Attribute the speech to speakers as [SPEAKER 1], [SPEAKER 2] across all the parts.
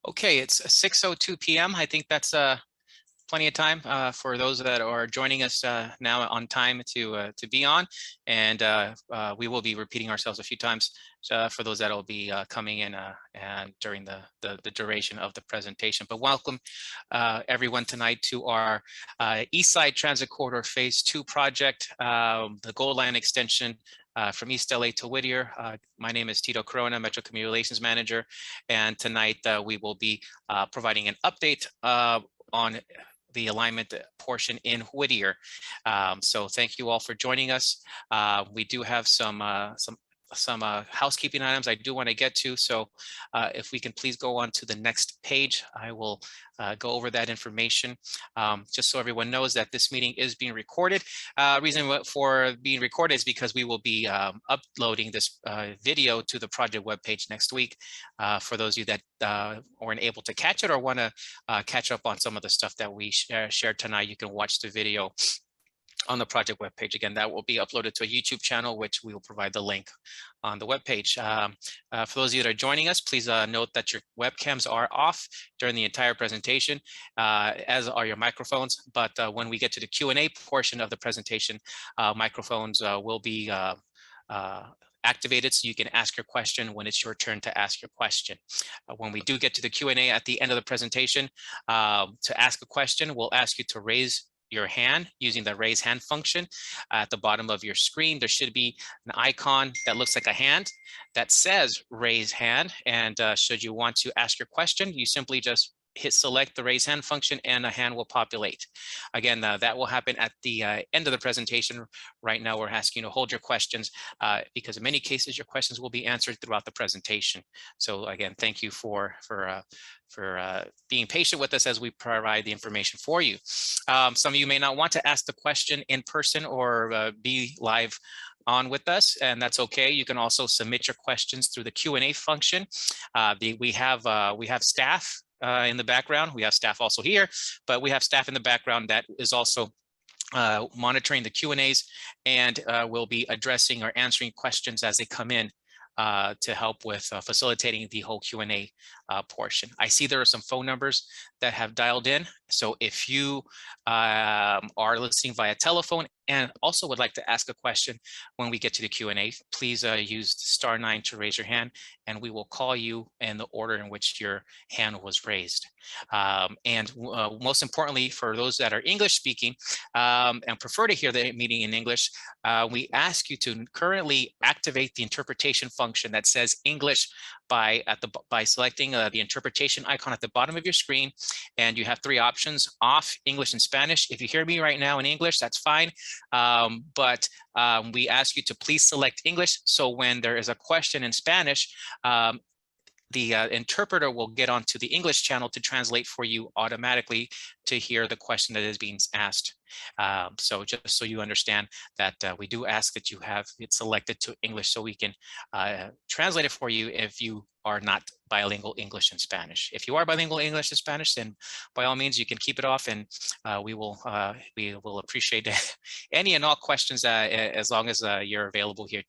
[SPEAKER 1] Okay, it's 6:02 p.m. I think that's plenty of time for those that are joining us now on time to be on, and we will be repeating ourselves a few times for those that will be coming in and during the duration of the presentation. But welcome everyone tonight to our Eastside Transit Corridor Phase 2 project, the Gold Line extension from East LA to Whittier. My name is Tito Corona, Metro Community Relations Manager, and tonight we will be providing an update on the alignment portion in Whittier. So thank you all for joining us. We do have some housekeeping items I do want to get to. So if we can please go on to the next page, I will go over that information. Just so everyone knows that this meeting is being recorded. Reason for being recorded is because we will be uploading this video to the project webpage next week. For those of you that weren't able to catch it or want to catch up on some of the stuff that we shared tonight, you can watch the video on the project webpage. Again, that will be uploaded to a YouTube channel, which we will provide the link on the webpage. For those of you that are joining us, please note that your webcams are off during the entire presentation, as are your microphones. But when we get to the Q&A portion of the presentation, microphones will be activated so you can ask your question when it's your turn to ask your question. When we do get to the Q&A at the end of the presentation, to ask a question, we'll ask you to raise your hand using the raise hand function. At the bottom of your screen, there should be an icon that looks like a hand that says raise hand. And should you want to ask your question, you simply just hit select the raise hand function and a hand will populate. Again, that will happen at the end of the presentation. Right now, we're asking you to hold your questions because in many cases, your questions will be answered throughout the presentation. So again, thank you for being patient with us as we provide the information for you. Some of you may not want to ask the question in person or be live on with us, and that's okay. You can also submit your questions through the Q&A function. We have staff in the background. We have staff also here, but we have staff in the background that is also monitoring the Q&As and will be addressing or answering questions as they come in to help with facilitating the whole Q&A portion. I see there are some phone numbers that have dialed in. So if you are listening via telephone and also would like to ask a question when we get to the Q&A, please use *9 to raise your hand, and we will call you in the order in which your hand was raised. And most importantly, for those that are English speaking and prefer to hear the meeting in English, we ask you to currently activate the interpretation function that says English by selecting the interpretation icon at the bottom of your screen. And you have three options: off, English, and Spanish. If you hear me right now in English, that's fine. But we ask you to please select English. So when there is a question in Spanish, the interpreter will get onto the English channel to translate for you automatically to hear the question that is being asked. So just so you understand that we do ask that you have it selected to English so we can translate it for you if you are not bilingual English and Spanish. If you are bilingual English and Spanish, then by all means you can keep it off, and we will appreciate any and all questions as long as you're available here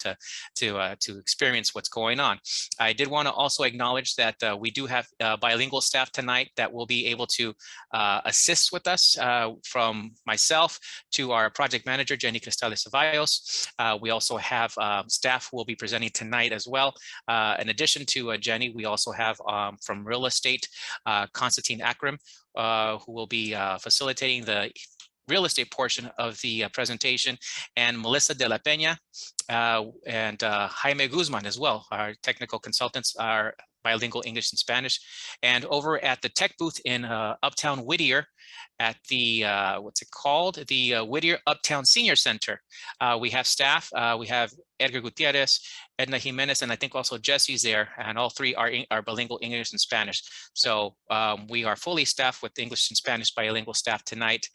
[SPEAKER 1] to experience what's going on. I did want to also acknowledge that we do have bilingual staff tonight that will be able to assist with us, from myself to our project manager, Jenny Cristales Ceballos. We also have staff who will be presenting tonight as well. In addition to Jenny, we also have from real estate, Constantine Akram, who will be facilitating the real estate portion of the presentation, and Melissa de la Peña and Jaime Guzman as well. Our technical consultants are bilingual English and Spanish. And over at the tech booth in Uptown Whittier, at the, what's it called? The Whittier Uptown Senior Center. We have staff. We have Edgar Gutierrez, Edna Jimenez, and I think also Jesse's there, and all three are bilingual English and Spanish. So we are fully staffed with English and Spanish bilingual staff tonight,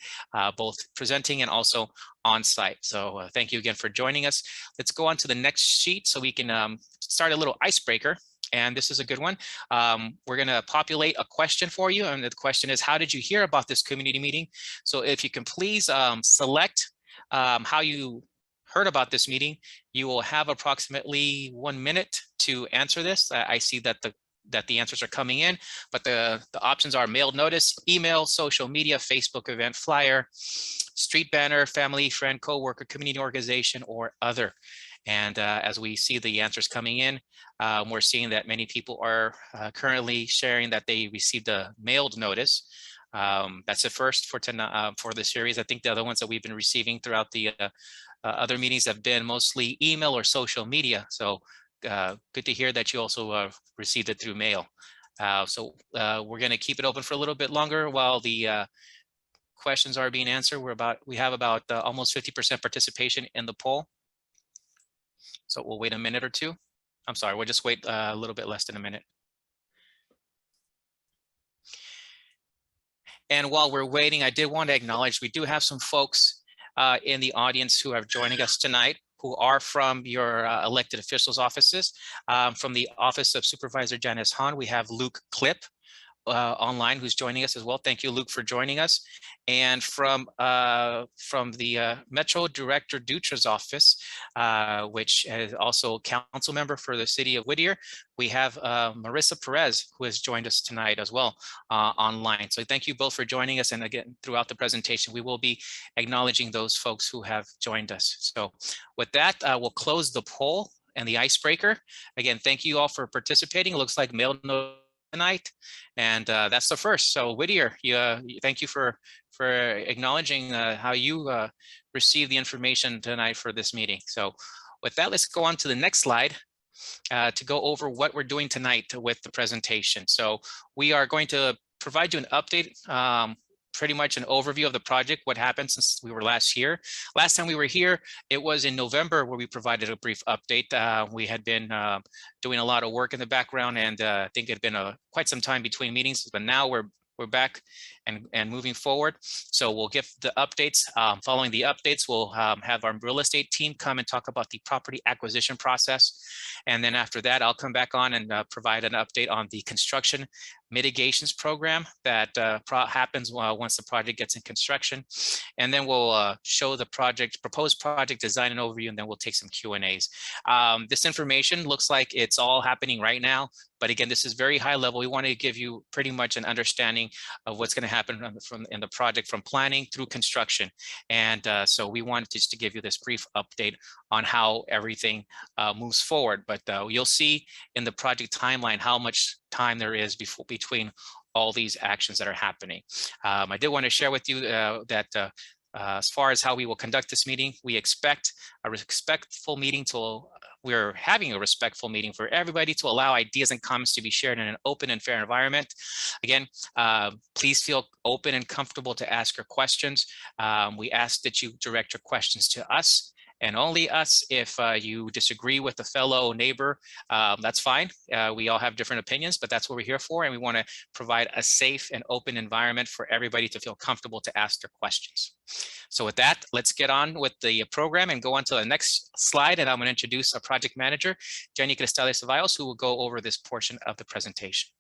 [SPEAKER 1] both presenting and also on site. So thank you again for joining us. Let's go on to the next sheet so we can start a little icebreaker. And this is a good one. We're going to populate a question for you. And the question is, how did you hear about this community meeting? So if you can please select how you heard about this meeting, you will have approximately 1 minute to answer this. I see that that the answers are coming in, but the options are mailed notice, email, social media, Facebook event flyer, street banner, family, friend, coworker, community organization, or other. And as we see the answers coming in, we're seeing that many people are currently sharing that they received a mailed notice. That's a first for the series. I think the other ones that we've been receiving throughout the other meetings have been mostly email or social media. So good to hear that you also received it through mail. So we're going to keep it open for a little bit longer while the questions are being answered. We have about almost 50% participation in the poll. So we'll wait a minute or two. I'm sorry, we'll just wait a little bit less than a minute. And while we're waiting, I did want to acknowledge we do have some folks in the audience who are joining us tonight, who are from your elected officials' offices. From the Office of Supervisor Janice Hahn, we have Luke Klipp online who's joining us as well. Thank you, Luke, for joining us. And from the Metro Director Dutra's office, which is also a council member for the city of Whittier, we have Marissa Perez, who has joined us tonight as well online. So thank you both for joining us. And again, throughout the presentation, we will be acknowledging those folks who have joined us. So with that, we'll close the poll and the icebreaker. Again, thank you all for participating. It looks like mail notice tonight, and that's the first. So Whittier, thank you for acknowledging how you received the information tonight for this meeting. So with that, let's go on to the next slide to go over what we're doing tonight with the presentation. So we are going to provide you an update, pretty much an overview of the project, what happened since we were last here. Last time we were here, it was in November where we provided a brief update. We had been doing a lot of work in the background, and I think it had been quite some time between meetings, but now we're back and moving forward. So we'll give the updates. Following the updates, we'll have our real estate team come and talk about the property acquisition process. And then after that, I'll come back on and provide an update on the construction mitigations program that happens once the project gets in construction. And then we'll show the proposed project design and overview, and then we'll take some Q&As. This information looks like it's all happening right now. But again, this is very high level. We want to give you pretty much an understanding of what's going to happen in the project from planning through construction. And so we wanted just to give you this brief update on how everything moves forward. But you'll see in the project timeline how much time there is between all these actions that are happening. I did want to share with you that as far as how we will conduct this meeting, we expect a respectful meeting we're having a respectful meeting for everybody to allow ideas and comments to be shared in an open and fair environment. Again, please feel open and comfortable to ask your questions. We ask that you direct your questions to us and only us. If you disagree with a fellow neighbor, that's fine. We all have different opinions, but that's what we're here for. And we want to provide a safe and open environment for everybody to feel comfortable to ask their questions. So with that, let's get on with the program and go on to the next slide. And I'm going to introduce our project manager, Jenny Cristales-Ceballos, who will go over this portion of the presentation.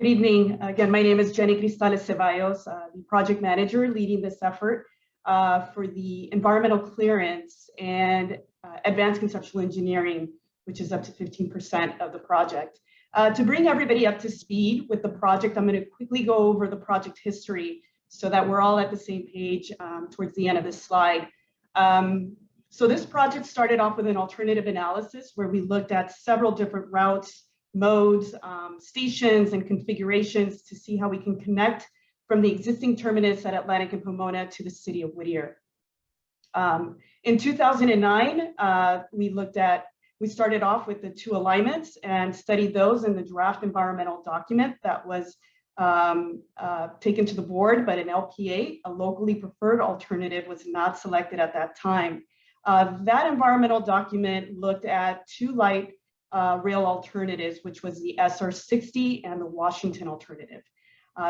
[SPEAKER 2] Good evening. Again, my name is Jenny Cristales-Ceballos, the project manager leading this effort for the environmental clearance and advanced conceptual engineering, which is up to 15% of the project. To bring everybody up to speed with the project, I'm going to quickly go over the project history so that we're all at the same page towards the end of this slide. So this project started off with an alternative analysis where we looked at several different routes, modes, stations, and configurations to see how we can connect from the existing terminus at Atlantic and Pomona to the city of Whittier. In 2009, we started off with the two alignments and studied those in the draft environmental document that was taken to the board, but an LPA, a locally preferred alternative, was not selected at that time. That environmental document looked at two light rail alternatives, which was the SR60 and the Washington alternative.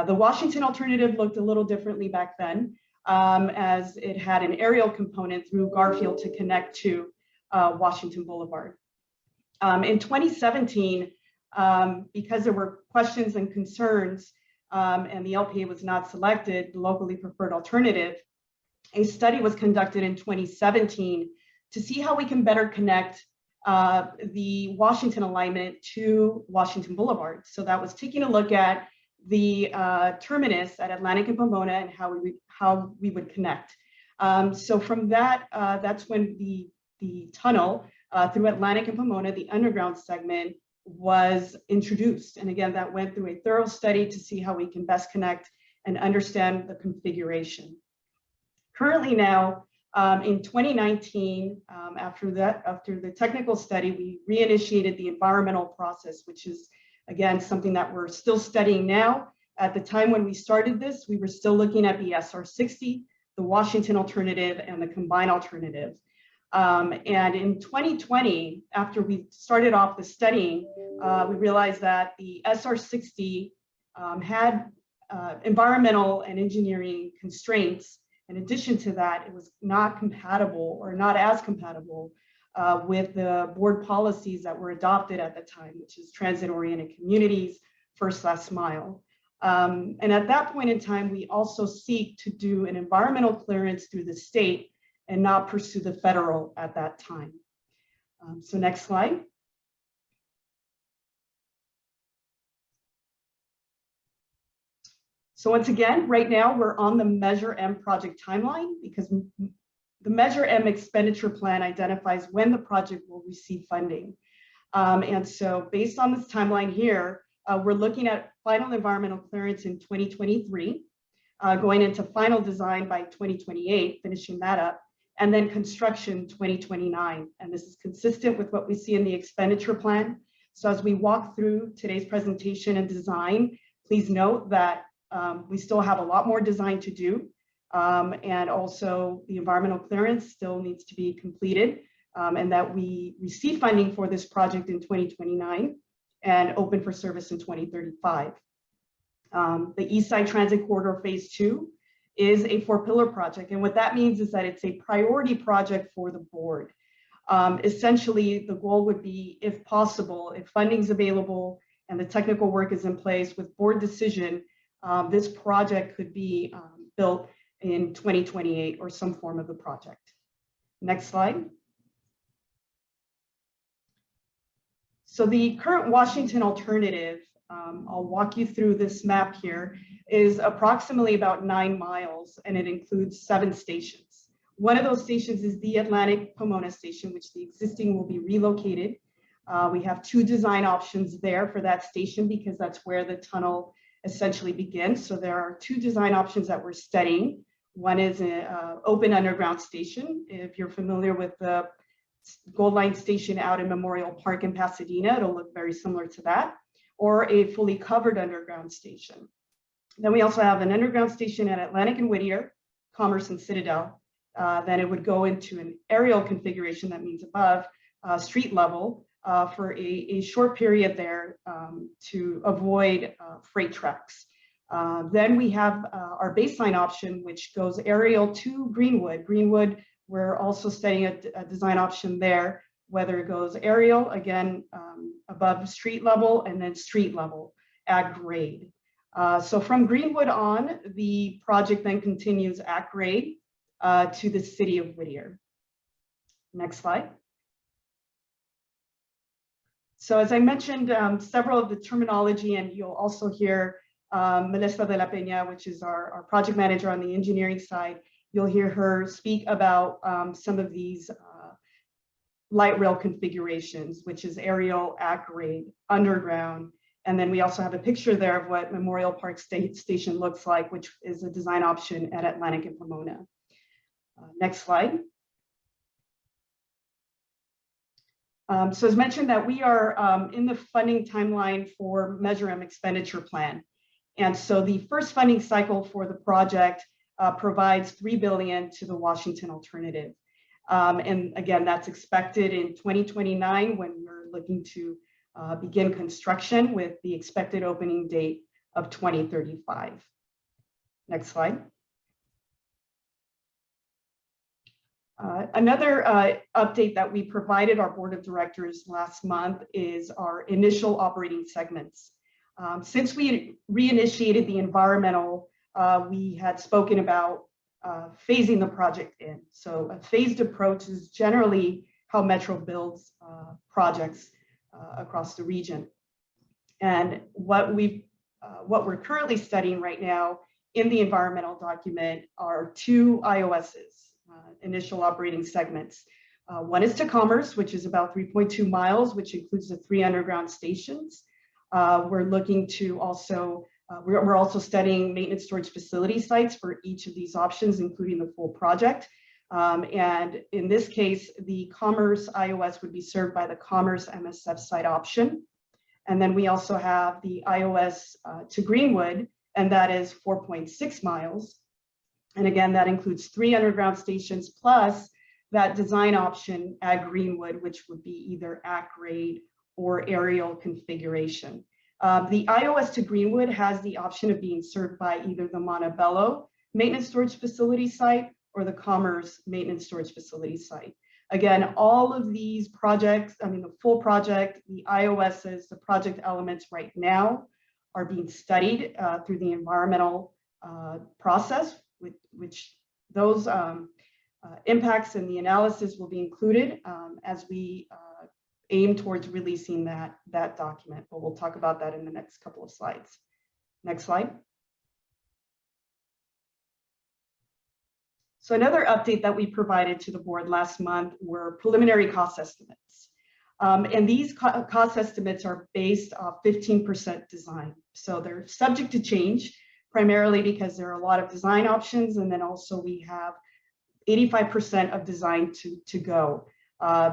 [SPEAKER 2] The Washington alternative looked a little differently back then, as it had an aerial component through Garfield to connect to Washington Boulevard. In 2017, because there were questions and concerns and the LPA was not selected, the locally preferred alternative, a study was conducted in 2017 to see how we can better connect the Washington alignment to Washington Boulevard. So that was taking a look at the terminus at Atlantic and Pomona and how we would connect. So from that, that's when the tunnel through Atlantic and Pomona, the underground segment, was introduced. And again, that went through a thorough study to see how we can best connect and understand the configuration. Currently now, in 2019, after the technical study, we reinitiated the environmental process, which is, again, something that we're still studying now. At the time when we started this, we were still looking at the SR60, the Washington alternative, and the combined alternative. And in 2020, after we started off the studying, we realized that the SR60 had environmental and engineering constraints. In addition to that, it was not compatible or not as compatible with the board policies that were adopted at the time, which is transit-oriented communities, first last mile. And at that point in time, we also seek to do an environmental clearance through the state and not pursue the federal at that time. So next slide. So once again, right now we're on the Measure M project timeline because the Measure M expenditure plan identifies when the project will receive funding. And so based on this timeline here, we're looking at final environmental clearance in 2023, going into final design by 2028, finishing that up, and then construction 2029. And this is consistent with what we see in the expenditure plan. So as we walk through today's presentation and design, please note that we still have a lot more design to do. And also the environmental clearance still needs to be completed, and that we receive funding for this project in 2029 and open for service in 2035. The Eastside Transit Corridor Phase 2 is a 4-pillar project. And what that means is that it's a priority project for the board. Essentially, the goal would be, if possible, if funding's available and the technical work is in place with board decision, this project could be built in 2028 or some form of the project. Next slide. So the current Washington alternative, I'll walk you through this map here, is approximately about 9 miles, and it includes 7 stations. One of those stations is the Atlantic Pomona station, which the existing will be relocated. We have 2 design options there for that station because that's where the tunnel essentially begins. So there are 2 design options that we're studying. One is an open underground station. If you're familiar with the Gold Line station out in Memorial Park in Pasadena, it'll look very similar to that, or a fully covered underground station. Then we also have an underground station at Atlantic and Whittier, Commerce and Citadel. Then it would go into an aerial configuration, that means above street level, for a short period there to avoid freight trucks. Then we have our baseline option, which goes aerial to Greenwood. Greenwood, we're also studying a design option there, whether it goes aerial, again, above street level, and then street level at grade. So from Greenwood on, the project then continues at grade to the city of Whittier. Next slide. So as I mentioned, several of the terminology, and you'll also hear Melissa de la Peña, which is our project manager on the engineering side, you'll hear her speak about some of these light rail configurations, which is aerial, at grade, underground. And then we also have a picture there of what Memorial Park Station looks like, which is a design option at Atlantic and Pomona. Next slide. So as mentioned, that we are in the funding timeline for Measure M expenditure plan. And so the first funding cycle for the project provides $3 billion to the Washington alternative. And again, that's expected in 2029 when we're looking to begin construction with the expected opening date of 2035. Next slide. Another update that we provided our board of directors last month is our initial operating segments. Since we reinitiated the environmental, we had spoken about phasing the project in. So a phased approach is generally how Metro builds projects across the region. And what we're currently studying right now in the environmental document are two IOSs, initial operating segments. One is to Commerce, which is about 3.2 miles, which includes the 3 underground stations. We're looking to also, we're also studying maintenance storage facility sites for each of these options, including the full project. And in this case, the Commerce IOS would be served by the Commerce MSF site option. And then we also have the IOS to Greenwood, and that is 4.6 miles. And again, that includes 3 underground stations plus that design option at Greenwood, which would be either at grade or aerial configuration. The IOS to Greenwood has the option of being served by either the Montebello maintenance storage facility site or the Commerce maintenance storage facility site. Again, all of these projects, I mean, the full project, the IOSs, the project elements right now are being studied through the environmental process, which those impacts and the analysis will be included as we aim towards releasing that document. But we'll talk about that in the next couple of slides. Next slide. So another update that we provided to the board last month were preliminary cost estimates. And these cost estimates are based off 15% design. So they're subject to change, primarily because there are a lot of design options. And then also we have 85% of design to go.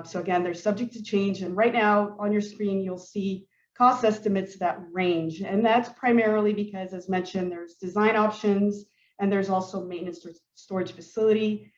[SPEAKER 2] So again, they're subject to change. And right now on your screen, you'll see cost estimates that range. And that's primarily because, as mentioned, there's design options, and there's also maintenance storage facility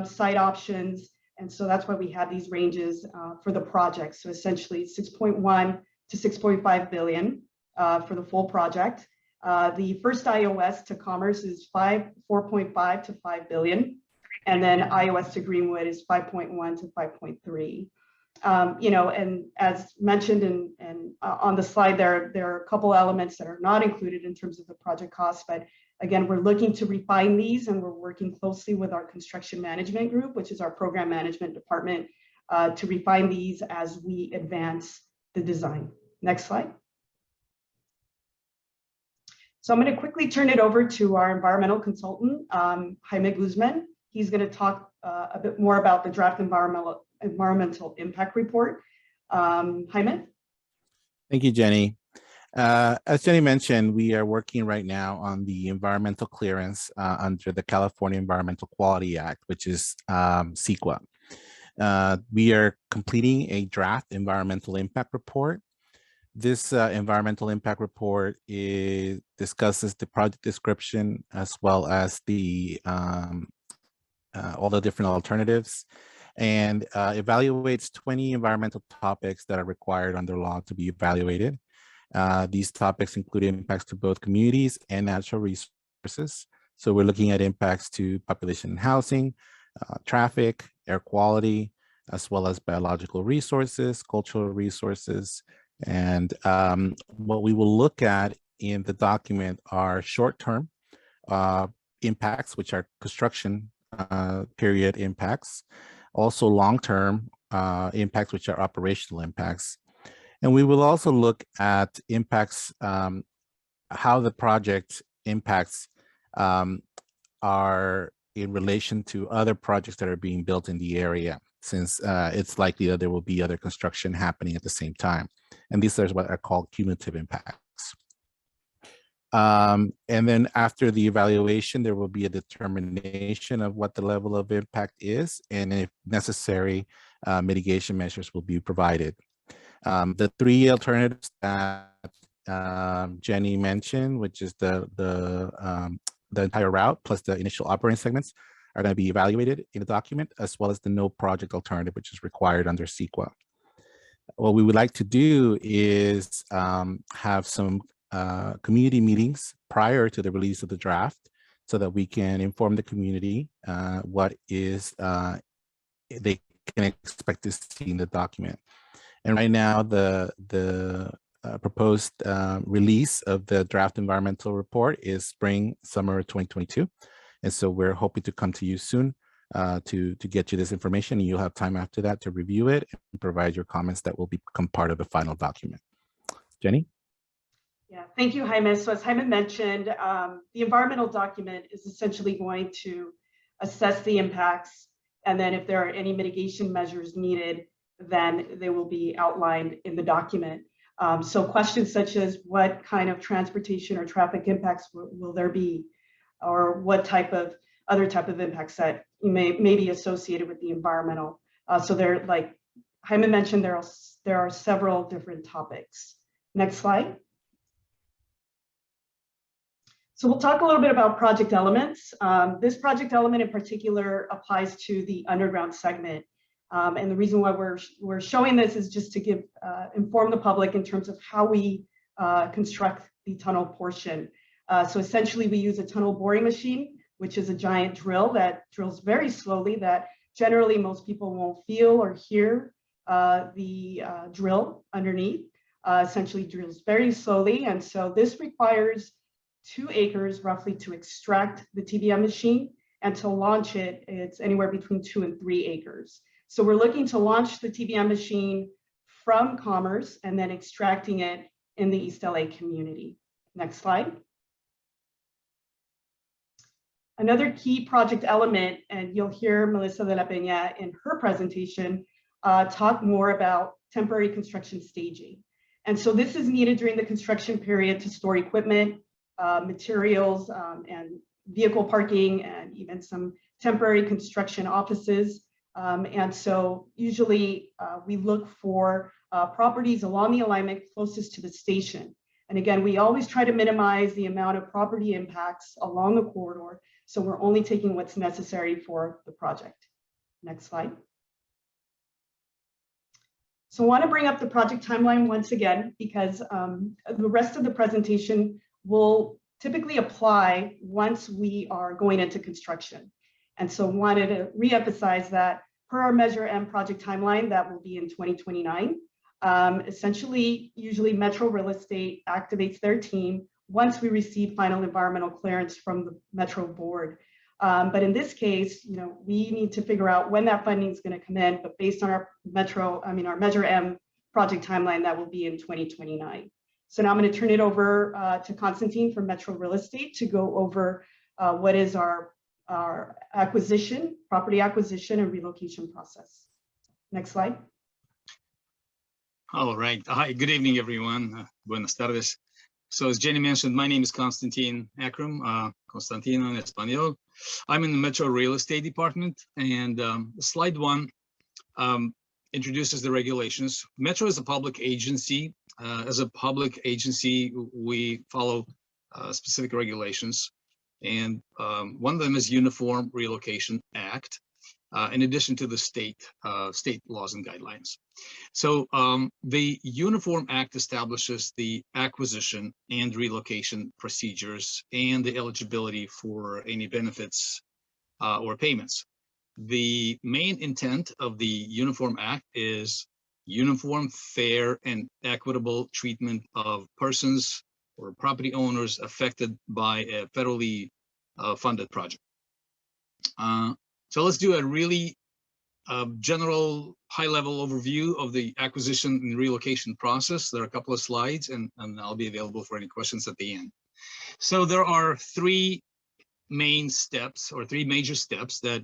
[SPEAKER 2] site options. And so that's why we have these ranges for the project. So essentially 6.1 to 6.5 billion for the full project. The first IOS to Commerce is 4.5 to 5 billion. And then IOS to Greenwood is 5.1 to 5.3. You know, and as mentioned and on the slide there are a couple elements that are not included in terms of the project costs, but again, we're looking to refine these, and we're working closely with our construction management group, which is our program management department, to refine these as we advance the design. Next slide. So I'm going to quickly turn it over to our environmental consultant, Jaime Guzman. He's going to talk a bit more about the draft environmental impact report. Jaime?
[SPEAKER 3] Thank you, Jenny. As Jenny mentioned, we are working right now on the environmental clearance under the California Environmental Quality Act, which is CEQA. We are completing a draft environmental impact report. This environmental impact report discusses the project description as well as the all the different alternatives, and evaluates 20 environmental topics that are required under law to be evaluated. These topics include impacts to both communities and natural resources. So we're looking at impacts to population and housing, traffic, air quality, as well as biological resources, cultural resources. And what we will look at in the document are short-term impacts, which are construction period impacts, also long-term impacts, which are operational impacts. And we will also look at impacts, how the project impacts are in relation to other projects that are being built in the area, since it's likely that there will be other construction happening at the same time. And these are what are called cumulative impacts. And then after the evaluation, there will be a determination of what the level of impact is, and if necessary, mitigation measures will be provided. The 3 alternatives that Jenny mentioned, which is the entire route plus the initial operating segments, are going to be evaluated in the document, as well as the no project alternative, which is required under CEQA. What we would like to do is have some community meetings prior to the release of the draft, so that we can inform the community what is they can expect to see in the document. And right now, the proposed release of the draft environmental report is spring, summer 2022. And so we're hoping to come to you soon to get you this information. And you'll have time after that to review it and provide your comments that will become part of the final document. Jenny?
[SPEAKER 2] Yeah, thank you, Jaime. So as Jaime mentioned, the environmental document is essentially going to assess the impacts, and then if there are any mitigation measures needed, then they will be outlined in the document. So questions such as what kind of transportation or traffic impacts will there be, or what type of other type of impacts that may be associated with the environmental. So there, like Jaime mentioned, there are several different topics. Next slide. So we'll talk a little bit about project elements. This project element in particular applies to the underground segment. And the reason why we're showing this is just to inform the public in terms of how we construct the tunnel portion. So essentially we use a tunnel boring machine, which is a giant drill that drills very slowly, that generally most people won't feel or hear the drill underneath. Essentially drills very slowly. And so this requires 2 acres roughly to extract the TBM machine, and to launch it, it's anywhere between 2 and 3 acres. So we're looking to launch the TBM machine from Commerce and then extracting it in the East LA community. Next slide. Another key project element, and you'll hear Melissa de la Peña in her presentation talk more about temporary construction staging. And so this is needed during the construction period to store equipment, materials, and vehicle parking, and even some temporary construction offices. And so usually we look for properties along the alignment closest to the station. And again, we always try to minimize the amount of property impacts along the corridor. So we're only taking what's necessary for the project. Next slide. So I want to bring up the project timeline once again, because the rest of the presentation will typically apply once we are going into construction. And so wanted to reemphasize that per our Measure M project timeline, that will be in 2029. Essentially, usually Metro Real Estate activates their team once we receive final environmental clearance from the Metro board. But in this case, we need to figure out when that funding is going to come in, but based on our Measure M project timeline, that will be in 2029. So now I'm going to turn it over to Constantine from Metro Real Estate to go over what is our property acquisition and relocation process. Next slide.
[SPEAKER 4] All right. Hi, good evening, everyone. Buenas tardes. So as Jenny mentioned, my name is Constantine Akram, Constantino in Espanol. I'm in the Metro Real Estate Department, and slide 1 introduces the regulations. Metro is a public agency. As a public agency, we follow specific regulations, and one of them is Uniform Relocation Act, in addition to the state laws and guidelines. So the Uniform Act establishes the acquisition and relocation procedures and the eligibility for any benefits or payments. The main intent of the Uniform Act is uniform, fair, and equitable treatment of persons or property owners affected by a federally funded project. So let's do a really general high-level overview of the acquisition and relocation process. There are a couple of slides, and I'll be available for any questions at the end. So there are 3 main steps, or 3 major steps that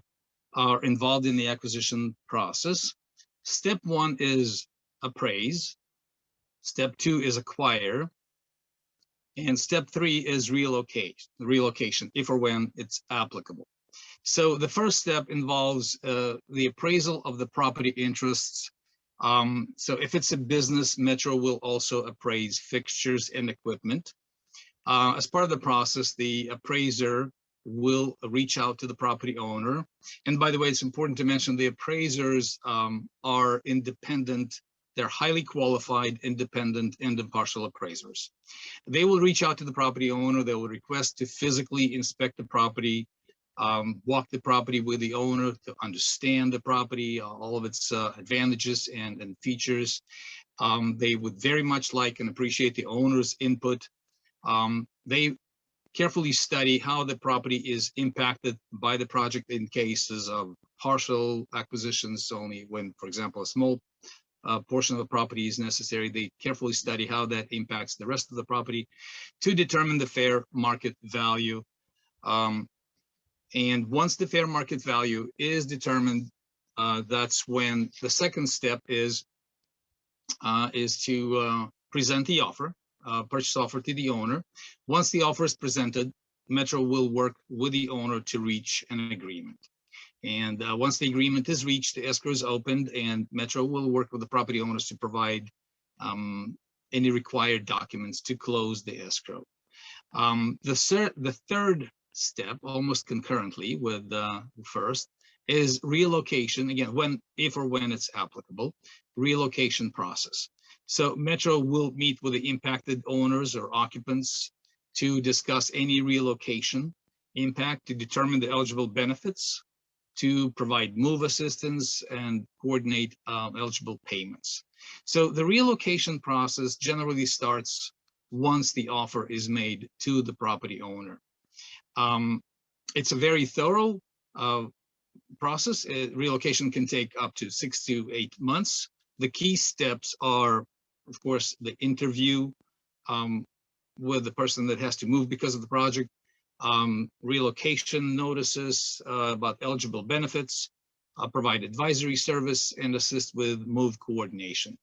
[SPEAKER 4] are involved in the acquisition process. Step 1 is appraise. Step 2 is acquire. And step 3 is relocation, if or when it's applicable. So the first step involves the appraisal of the property interests. So if it's a business, Metro will also appraise fixtures and equipment. As part of the process, the appraiser will reach out to the property owner. And by the way, it's important to mention the appraisers are independent. They're highly qualified, independent, and impartial appraisers. They will reach out to the property owner. They will request to physically inspect the property, walk the property with the owner to understand the property, all of its advantages and features. They would very much like and appreciate the owner's input. They carefully study how the property is impacted by the project in cases of partial acquisitions, only when, for example, a small portion of the property is necessary. They carefully study how that impacts the rest of the property to determine the fair market value. And once the fair market value is determined, that's when the second step is to present the offer, purchase offer to the owner. Once the offer is presented, Metro will work with the owner to reach an agreement. And once the agreement is reached, the escrow is opened, and Metro will work with the property owners to provide any required documents to close the escrow. The third step, almost concurrently with the first, is relocation. Again, if or when it's applicable, relocation process. So Metro will meet with the impacted owners or occupants to discuss any relocation impact, to determine the eligible benefits, to provide move assistance, and coordinate eligible payments. So the relocation process generally starts once the offer is made to the property owner. It's a very thorough process. Relocation can take up to 6 to 8 months. The key steps are, of course, the interview with the person that has to move because of the project, relocation notices about eligible benefits, provide advisory service, and assist with move coordination,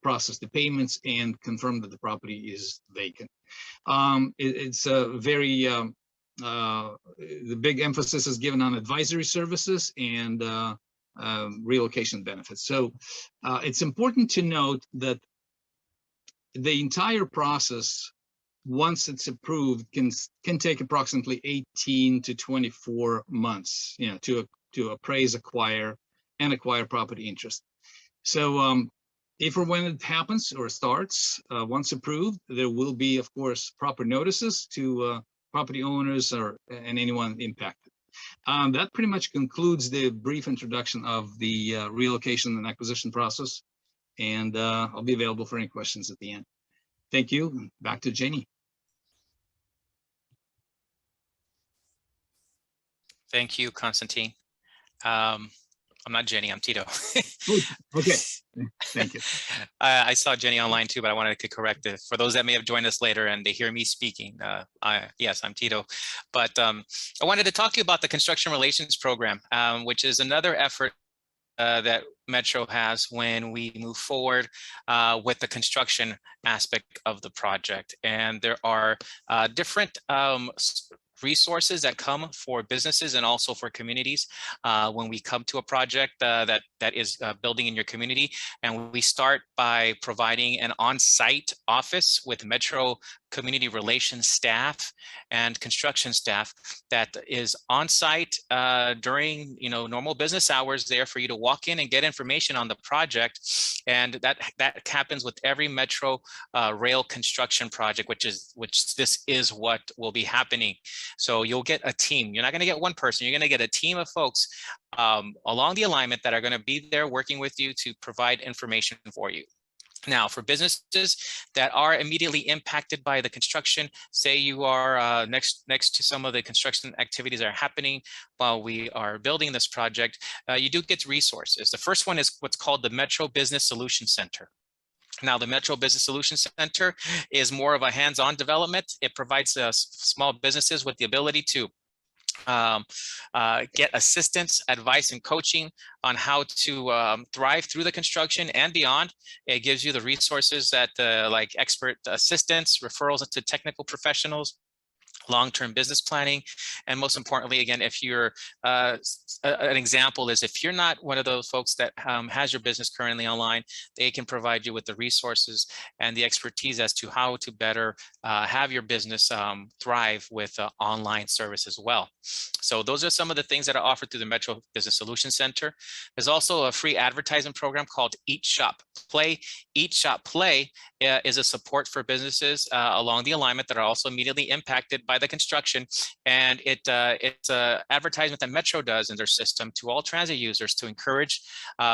[SPEAKER 4] process the payments, and confirm that the property is vacant. It's a very, the big emphasis is given on advisory services and relocation benefits. So it's important to note that the entire process, once it's approved, can take approximately 18 to 24 months, to appraise, acquire property interest. So if or when it happens or starts, once approved, there will be, of course, proper notices to property owners and anyone impacted. That pretty much concludes the brief introduction of the relocation and acquisition process. And I'll be available for any questions at the end. Thank you. Back to Jenny.
[SPEAKER 1] Thank you, Constantine. I'm not Jenny, I'm Tito.
[SPEAKER 4] Okay, thank you.
[SPEAKER 1] I saw Jenny online too, but I wanted to correct it. For those that may have joined us later and they hear me speaking, yes, I'm Tito. But I wanted to talk to you about the Construction Relations Program, which is another effort that Metro has when we move forward with the construction aspect of the project. And there are different resources that come for businesses and also for communities when we come to a project that is building in your community. And we start by providing an on-site office with Metro community relations staff and construction staff that is on site during normal business hours, there for you to walk in and get information on the project. And that happens with every Metro rail construction project, which this is what will be happening. So you'll get a team. You're not going to get one person. You're going to get a team of folks along the alignment that are going to be there working with you to provide information for you. Now, for businesses that are immediately impacted by the construction, say you are next to some of the construction activities that are happening while we are building this project, you do get resources. The first one is what's called the Metro Business Solution Center. Now, the Metro Business Solution Center is more of a hands-on development. It provides small businesses with the ability to get assistance, advice, and coaching on how to thrive through the construction and beyond. It gives you the resources that like expert assistance, referrals to technical professionals, long-term business planning, and most importantly, again, if you're an example is if you're not one of those folks that has your business currently online, they can provide you with the resources and the expertise as to how to better have your business thrive with online service as well. So those are some of the things that are offered through the Metro Business Solution Center. There's also a free advertising program called Eat Shop Play. Eat Shop Play is a support for businesses along the alignment that are also immediately impacted by the construction, and it's an advertisement that Metro does in their system to all transit users to encourage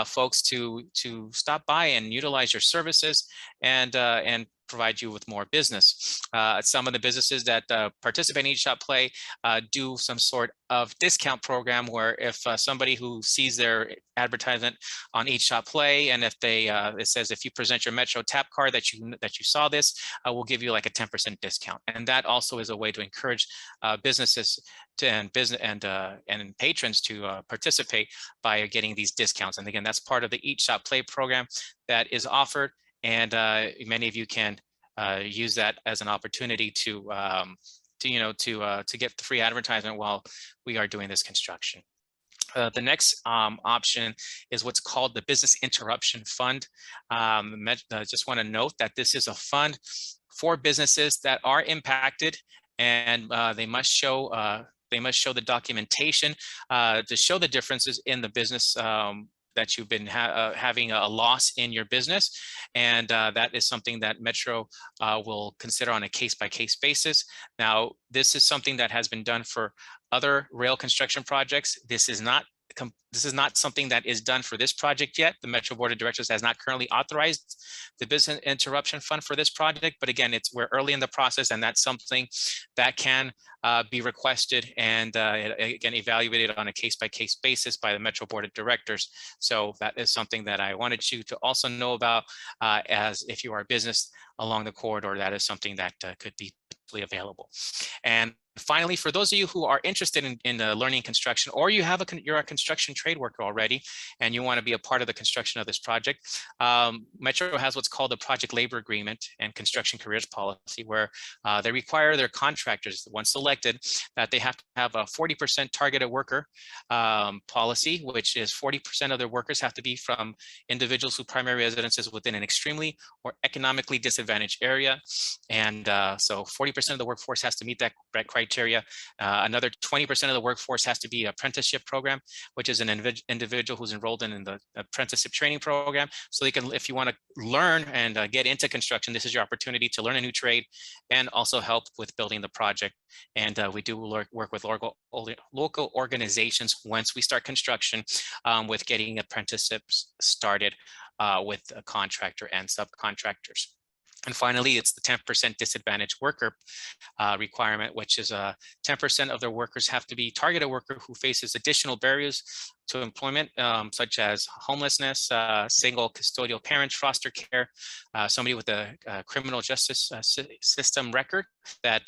[SPEAKER 1] folks to stop by and utilize your services and provide you with more business. Some of the businesses that participate in Eat Shop Play do some sort of discount program where if somebody who sees their advertisement on Eat Shop Play, and if they it says if you present your Metro tap card that you saw this, we'll give you like a 10% discount. And that also is a way to encourage businesses and patrons to participate by getting these discounts. And again, that's part of the Eat Shop Play program that is offered, and many of you can use that as an opportunity to get the free advertisement while we are doing this construction. The next option is what's called the Business Interruption Fund. Just want to note that this is a fund for businesses that are impacted, and they must show the documentation to show the differences in the business that you've been having a loss in your business. And that is something that Metro will consider on a case-by-case basis. Now, this is something that has been done for other rail construction projects. This is not something that is done for this project yet. The Metro Board of Directors has not currently authorized the Business Interruption Fund for this project, but again, we're early in the process, and that's something that can be requested and again evaluated on a case-by-case basis by the Metro Board of Directors. So that is something that I wanted you to also know about, as if you are a business along the corridor, that is something that could be available. And finally, for those of you who are interested in learning construction, or you're a construction trade worker already and you want to be a part of the construction of this project, Metro has what's called a project labor agreement and construction careers policy, where they require their contractors, once selected, that they have to have a 40% targeted worker policy, which is 40% of their workers have to be from individuals whose primary residence is within an extremely or economically disadvantaged area. And so 40% of the workforce has to meet that criteria. Another 20% of the workforce has to be an apprenticeship program, which is an individual who's enrolled in the apprenticeship training program. So they can, if you want to learn and get into construction, this is your opportunity to learn a new trade and also help with building the project. And we do work with local organizations once we start construction with getting apprenticeships started with a contractor and subcontractors. And finally, it's the 10% disadvantaged worker requirement, which is 10% of their workers have to be targeted worker who faces additional barriers to employment, such as homelessness, single custodial parents, foster care, somebody with a criminal justice system record that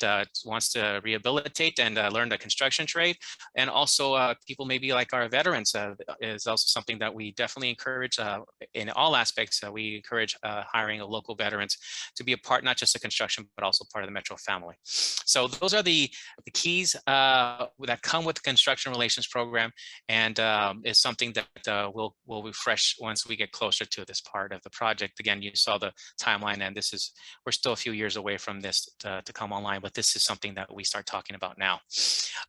[SPEAKER 1] wants to rehabilitate and learn the construction trade. And also people maybe like our veterans is also something that we definitely encourage in all aspects. We encourage hiring of local veterans to be a part, not just of construction, but also part of the Metro family. So those are the keys that come with the construction relations program, and is something that we'll refresh once we get closer to this part of the project. Again, you saw the timeline, and we're still a few years away from this to come online, but this is something that we start talking about now.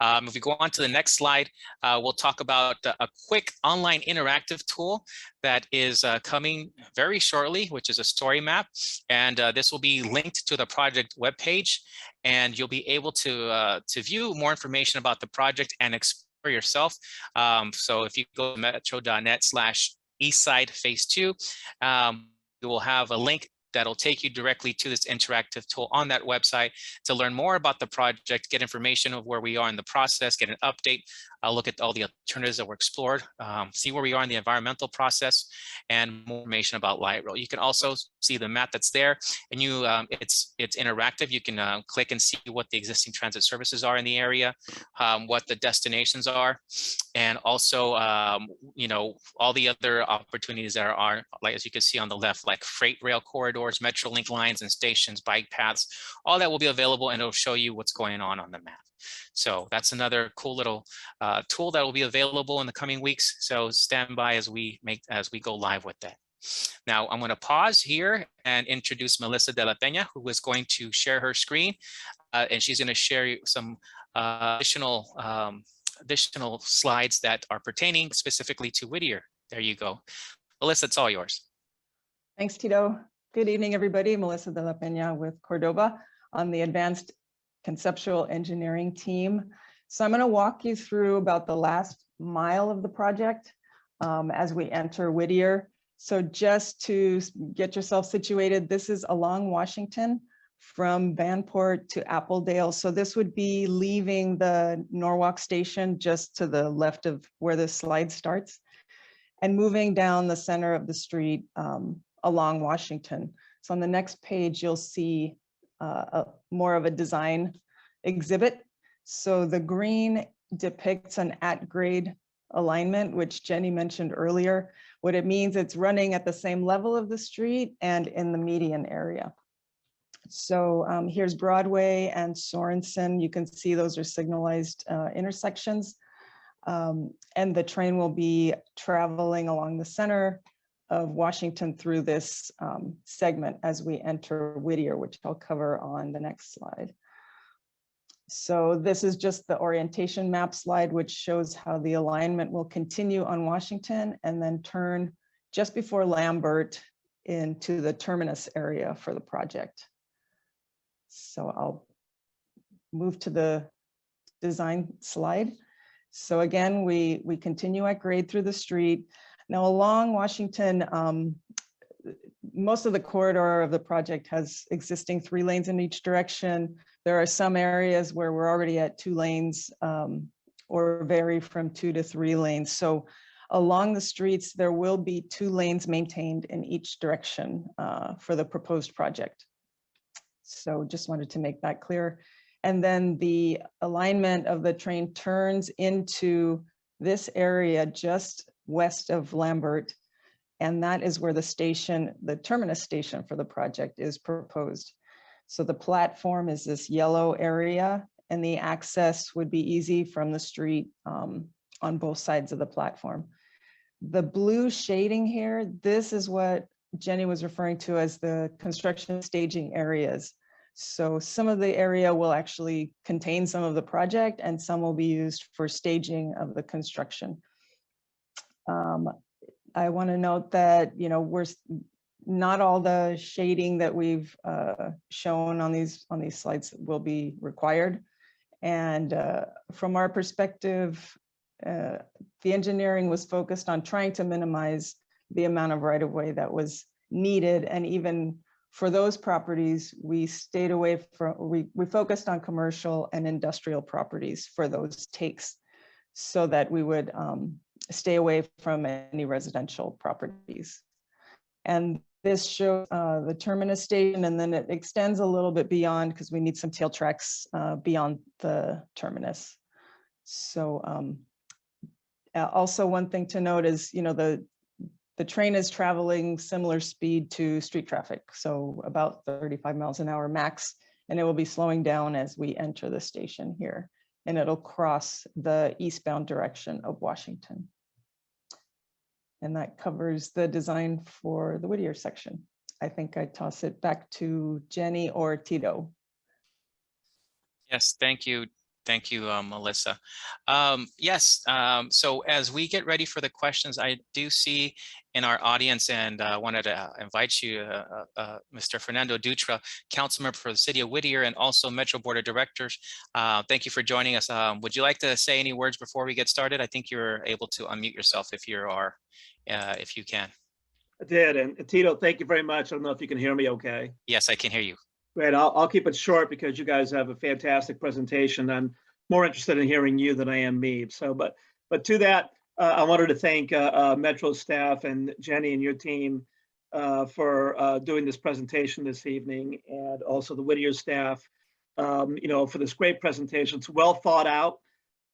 [SPEAKER 1] If we go on to the next slide, we'll talk about a quick online interactive tool that is coming very shortly, which is a story map. And this will be linked to the project webpage, and you'll be able to view more information about the project and explore yourself. So if you go to metro.net/Eastside Phase 2, you will have a link that'll take you directly to this interactive tool on that website to learn more about the project, get information of where we are in the process, get an update, look at all the alternatives that were explored, see where we are in the environmental process, and more information about light rail. You can also see the map that's there, and it's interactive. You can click and see what the existing transit services are in the area, what the destinations are, and also all the other opportunities that are, like as you can see on the left, like freight rail corridors, Metrolink lines and stations, bike paths, all that will be available, and it'll show you what's going on the map. So that's another cool little tool that will be available in the coming weeks. So stand by as we go live with that. Now I'm going to pause here and introduce Melissa de la Peña, who is going to share her screen, and she's going to share some additional slides that are pertaining specifically to Whittier. There you go. Melissa, it's all yours.
[SPEAKER 5] Thanks, Tito. Good evening, everybody. Melissa de la Peña with Cordova on the Advanced Conceptual Engineering team. So I'm going to walk you through about the last mile of the project as we enter Whittier. So just to get yourself situated, this is along Washington from Vanport to Appledale. So this would be leaving the Norwalk station just to the left of where this slide starts and moving down the center of the street along Washington. So on the next page, you'll see more of a design exhibit. So the green depicts an at-grade alignment, which Jenny mentioned earlier. What it means, it's running at the same level of the street and in the median area. So here's Broadway and Sorensen. You can see those are signalized intersections. And the train will be traveling along the center of Washington through this segment as we enter Whittier, which I'll cover on the next slide. So this is just the orientation map slide, which shows how the alignment will continue on Washington and then turn just before Lambert into the terminus area for the project. So I'll move to the design slide. So again, we continue at grade through the street. Now along Washington, most of the corridor of the project has existing 3 lanes in each direction. There are some areas where we're already at 2 lanes or vary from 2 to 3 lanes. So along the streets, there will be 2 lanes maintained in each direction for the proposed project. So just wanted to make that clear. And then the alignment of the train turns into this area just west of Lambert. And that is where the station, the terminus station for the project is proposed. So the platform is this yellow area and the access would be easy from the street on both sides of the platform. The blue shading here, this is what Jenny was referring to as the construction staging areas. So some of the area will actually contain some of the project and some will be used for staging of the construction. I want to note that, you know, we're not all the shading that we've shown on these slides will be required. And from our perspective, the engineering was focused on trying to minimize the amount of right-of-way that was needed. And even for those properties, we stayed away from, we focused on commercial and industrial properties for those takes so that we would stay away from any residential properties. And this shows the terminus station, and then it extends a little bit beyond because we need some tail tracks beyond the terminus. So also one thing to note is, you know, the train is traveling similar speed to street traffic, so about 35 miles an hour max, and it will be slowing down as we enter the station here, and it'll cross the eastbound direction of Washington. And that covers the design for the Whittier section. I think I toss it back to Jenny or Tito.
[SPEAKER 1] Yes, thank you. Thank you, Melissa. Yes, so as we get ready for the questions, I do see in our audience, and I wanted to invite you, Mr. Fernando Duran, council member for the city of Whittier and also Metro Board of Directors. Thank you for joining us. Would you like to say any words before we get started? I think you're able to unmute yourself if you are, if you can.
[SPEAKER 6] I did, and Tito, thank you very much. I don't know if you can hear me okay.
[SPEAKER 1] Yes, I can hear you.
[SPEAKER 6] Great, I'll keep it short because you guys have a fantastic presentation. I'm more interested in hearing you than I am me. So, but to that, I wanted to thank Metro staff and Jenny and your team for doing this presentation this evening, and also the Whittier staff, you know, for this great presentation. It's well thought out.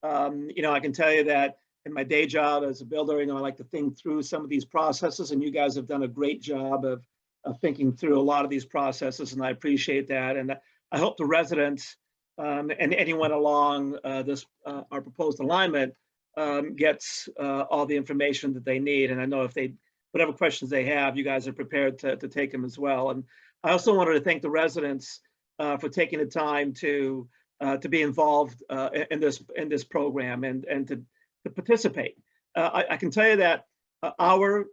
[SPEAKER 6] You know, I can tell you that in my day job as a builder, you know, I like to think through some of these processes, and you guys have done a great job of thinking through a lot of these processes, and I appreciate that. And I hope the residents and anyone along this our proposed alignment gets all the information that they need. And I know if they, whatever questions they have, you guys are prepared to take them as well. And I also wanted to thank the residents for taking the time to be involved in this program and to participate. I can tell you that our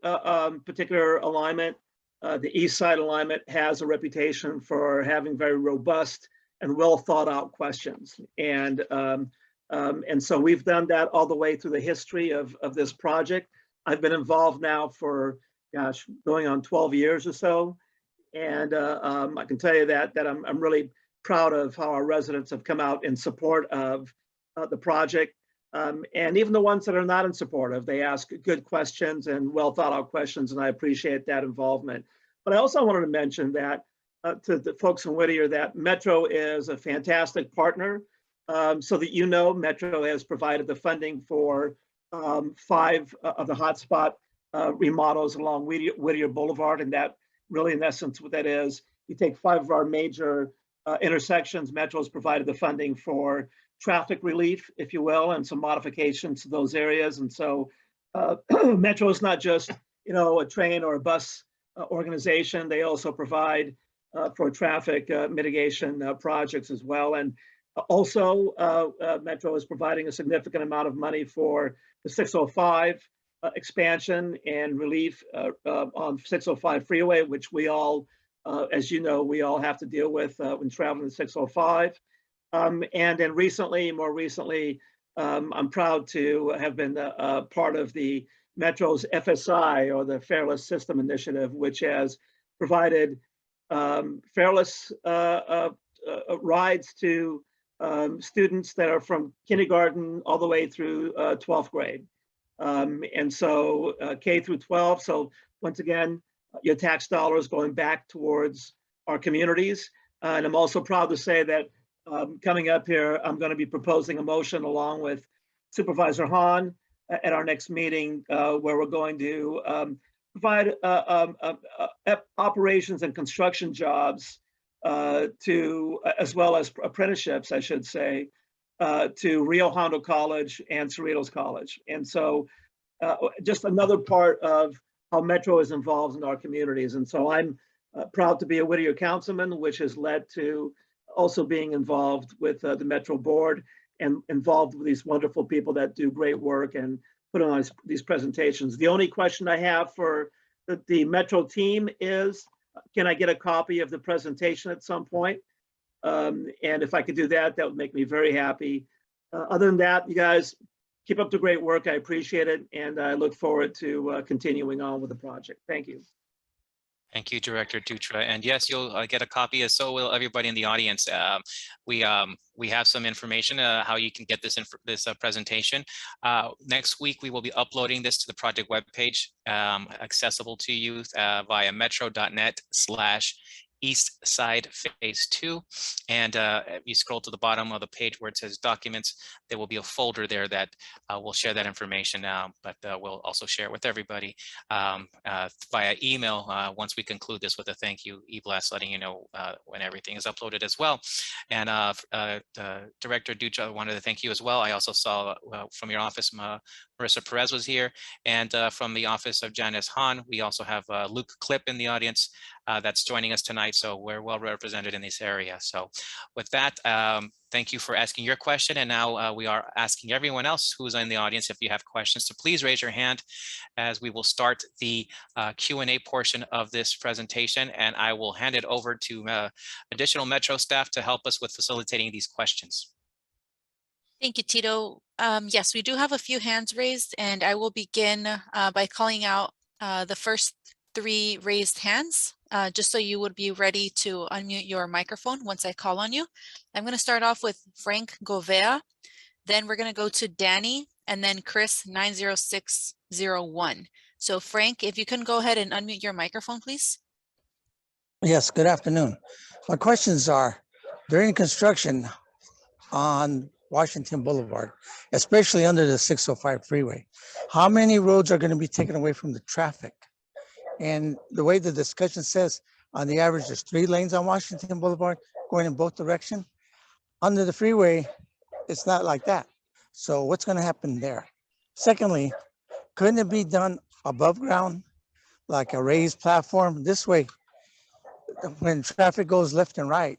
[SPEAKER 6] particular alignment, the Eastside alignment, has a reputation for having very robust and well thought out questions. And so we've done that all the way through the history of this project. I've been involved now for gosh, going on 12 years or so. And I can tell you that I'm really proud of how our residents have come out in support of the project. And even the ones that are not in support of, they ask good questions and well thought out questions, and I appreciate that involvement. But I also wanted to mention that to the folks in Whittier that Metro is a fantastic partner. So that you know, Metro has provided the funding for 5 of the hotspot remodels along Whittier Boulevard, and that really, in essence, what that is, you take 5 of our major intersections. Metro has provided the funding for traffic relief, if you will, and some modifications to those areas. And so Metro is not just, you know, a train or a bus organization. They also provide for traffic mitigation projects as well. And also, Metro is providing a significant amount of money for the 605 expansion and relief on 605 freeway, which we all, as you know, we all have to deal with when traveling the 605. And then more recently, I'm proud to have been part of the Metro's FSI, or the Fareless System Initiative, which has provided fareless rides to students that are from kindergarten all the way through 12th grade. And so K through 12. So once again, your tax dollars going back towards our communities. And I'm also proud to say that coming up here, I'm going to be proposing a motion along with Supervisor Hahn at our next meeting, where we're going to provide operations and construction jobs to, as well as apprenticeships, I should say, to Rio Hondo College and Cerritos College. And so just another part of how Metro is involved in our communities. And so I'm proud to be a Whittier councilman, which has led to also being involved with the Metro board and involved with these wonderful people that do great work and put on these presentations. The only question I have for the Metro team is, can I get a copy of the presentation at some point? And if I could do that, that would make me very happy. Other than that, you guys keep up the great work. I appreciate it. And I look forward to continuing on with the project. Thank you.
[SPEAKER 1] Thank you, Director Dutra. And yes, you'll get a copy, as so will everybody in the audience. We have some information how you can get this presentation. Next week, we will be uploading this to the project webpage, accessible to you via metro.net/Eastside Phase 2. And if you scroll to the bottom of the page where it says documents, there will be a folder there that will share that information, but we'll also share it with everybody via email once we conclude this with a thank you e-blast, letting you know when everything is uploaded as well. And Director Dutra, I wanted to thank you as well. I also saw from your office, Marissa Perez was here, and from the office of Janice Hahn, we also have Luke Klipp in the audience that's joining us tonight. So we're well represented in this area. So with that, thank you for asking your question. And now we are asking everyone else who's in the audience, if you have questions, to please raise your hand, as we will start the Q&A portion of this presentation. And I will hand it over to additional Metro staff to help us with facilitating these questions.
[SPEAKER 7] Thank you, Tito. Yes, we do have a few hands raised, and I will begin by calling out the first 3 raised hands, just so you would be ready to unmute your microphone once I call on you. I'm going to start off with Frank Gouveia, then we're going to go to Danny, and then Chris 90601. So Frank, if you can go ahead and unmute your microphone, please.
[SPEAKER 8] Yes, good afternoon. My questions are, during construction on Washington Boulevard, especially under the 605 freeway, how many roads are going to be taken away from the traffic? And the way the discussion says, on the average, there's 3 lanes on Washington Boulevard going in both directions. Under the freeway, it's not like that. So what's going to happen there? Secondly, couldn't it be done above ground, like a raised platform? This way, when traffic goes left and right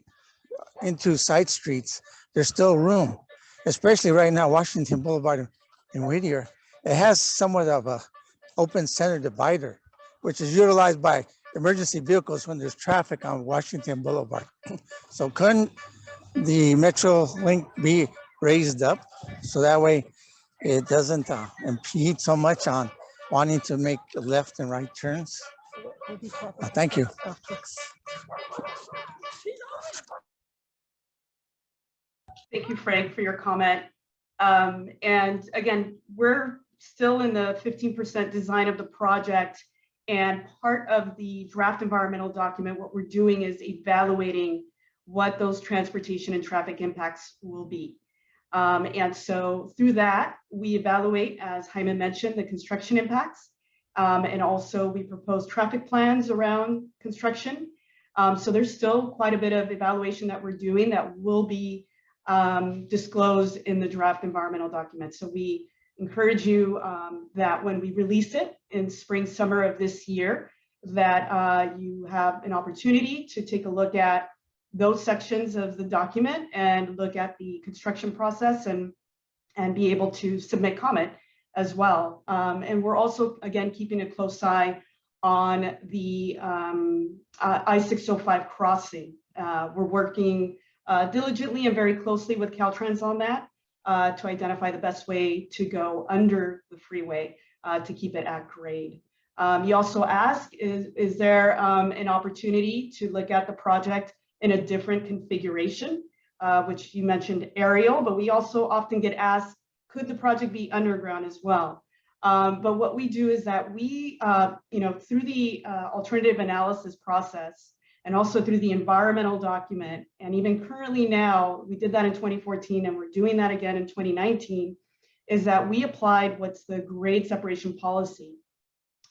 [SPEAKER 8] into side streets, there's still room, especially right now, Washington Boulevard in Whittier. It has somewhat of a open center divider, which is utilized by emergency vehicles when there's traffic on Washington Boulevard. So couldn't the Metro link be raised up so that way it doesn't impede so much on wanting to make left and right turns? Thank you.
[SPEAKER 2] Thank you, Frank, for your comment. And again, we're still in the 15% design of the project. And part of the draft environmental document, what we're doing is evaluating what those transportation and traffic impacts will be. And so through that, we evaluate, as Jaime mentioned, the construction impacts. And also we propose traffic plans around construction. So there's still quite a bit of evaluation that we're doing that will be disclosed in the draft environmental document. So we encourage you that when we release it in spring, summer of this year, that you have an opportunity to take a look at those sections of the document and look at the construction process and be able to submit comment as well. And we're also, again, keeping a close eye on the I-605 crossing. We're working diligently and very closely with Caltrans on that to identify the best way to go under the freeway to keep it at grade. You also ask, is there an opportunity to look at the project in a different configuration, which you mentioned aerial, but we also often get asked, could the project be underground as well? But what we do is that we, through the alternative analysis process, and also through the environmental document, and even currently now, we did that in 2014 and we're doing that again in 2019, is that we applied what's the grade separation policy.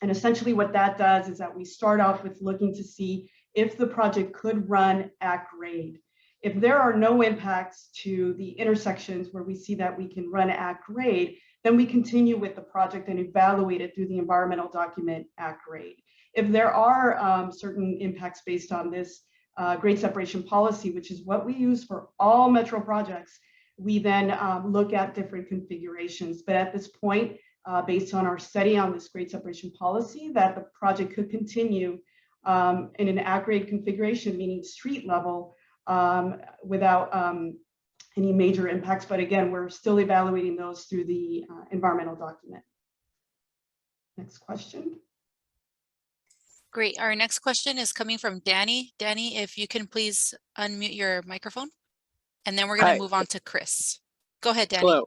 [SPEAKER 2] And essentially what that does is that we start off with looking to see if the project could run at grade. If there are no impacts to the intersections where we see that we can run at grade, then we continue with the project and evaluate it through the environmental document at grade. If there are certain impacts based on this grade separation policy, which is what we use for all metro projects, we then look at different configurations. But at this point, based on our study on this grade separation policy, that the project could continue in an at-grade configuration, meaning street level, without any major impacts. But again, we're still evaluating those through the environmental document. Next question.
[SPEAKER 7] Great. Our next question is coming from Danny. Danny, if you can please unmute your microphone, and then we're going to move on to Chris. Go ahead, Danny.
[SPEAKER 9] Hello.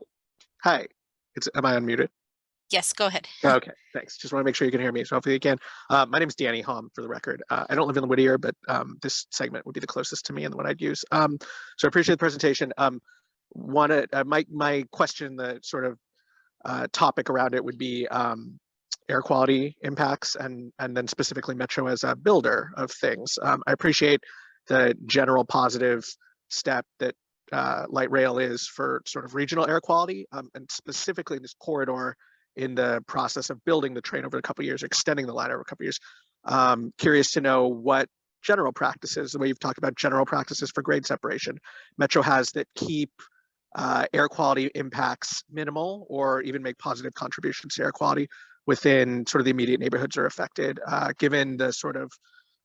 [SPEAKER 9] Hi. Am I unmuted?
[SPEAKER 7] Yes, go ahead.
[SPEAKER 9] Okay, thanks. Just want to make sure you can hear me. So hopefully you can. My name is Danny Homme, for the record. I don't live in Whittier, but this segment would be the closest to me and the one I'd use. So I appreciate the presentation. My question, the sort of topic around it would be air quality impacts and then specifically Metro as a builder of things. I appreciate the general positive step that light rail is for sort of regional air quality and specifically this corridor in the process of building the train over a couple of years, extending the line over a couple of years. Curious to know what general practices, the way you've talked about general practices for grade separation, Metro has that keep air quality impacts minimal or even make positive contributions to air quality within sort of the immediate neighborhoods are affected, given the sort of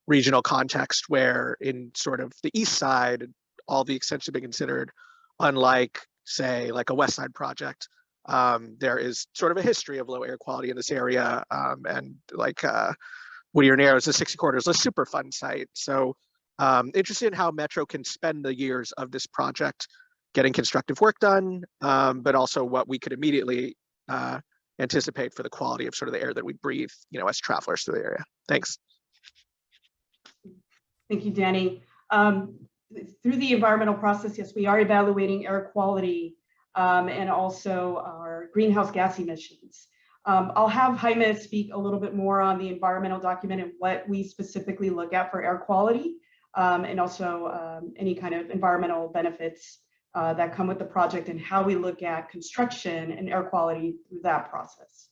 [SPEAKER 9] regional context where in sort of the east side, all the extensions have been considered, unlike say like a west side project. There is sort of a history of low air quality in this area, and like Whittier Narrows, the 60 corridors, a super fun site. So interested in how Metro can spend the years of this project getting constructive work done, but also what we could immediately anticipate for the quality of sort of the air that we breathe, as travelers through the area. Thanks.
[SPEAKER 2] Thank you, Danny. Through the environmental process, yes, we are evaluating air quality and also our greenhouse gas emissions. I'll have Jaime speak a little bit more on the environmental document and what we specifically look at for air quality and also any kind of environmental benefits that come with the project and how we look at construction and air quality through that process.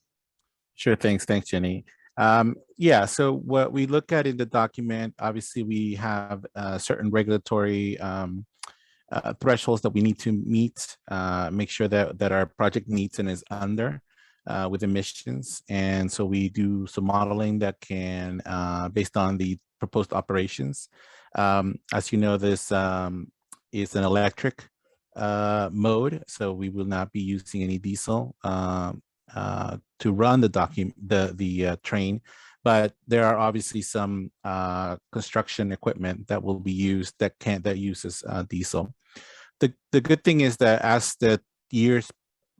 [SPEAKER 3] Sure, thanks, Jenny. Yeah, so what we look at in the document, obviously we have certain regulatory thresholds that we need to meet, make sure that our project meets and is under with emissions. And so we do some modeling that can, based on the proposed operations. As you know, this is an electric mode, so we will not be using any diesel run the train, but there are obviously some construction equipment that will be used that uses diesel. The good thing is that as the years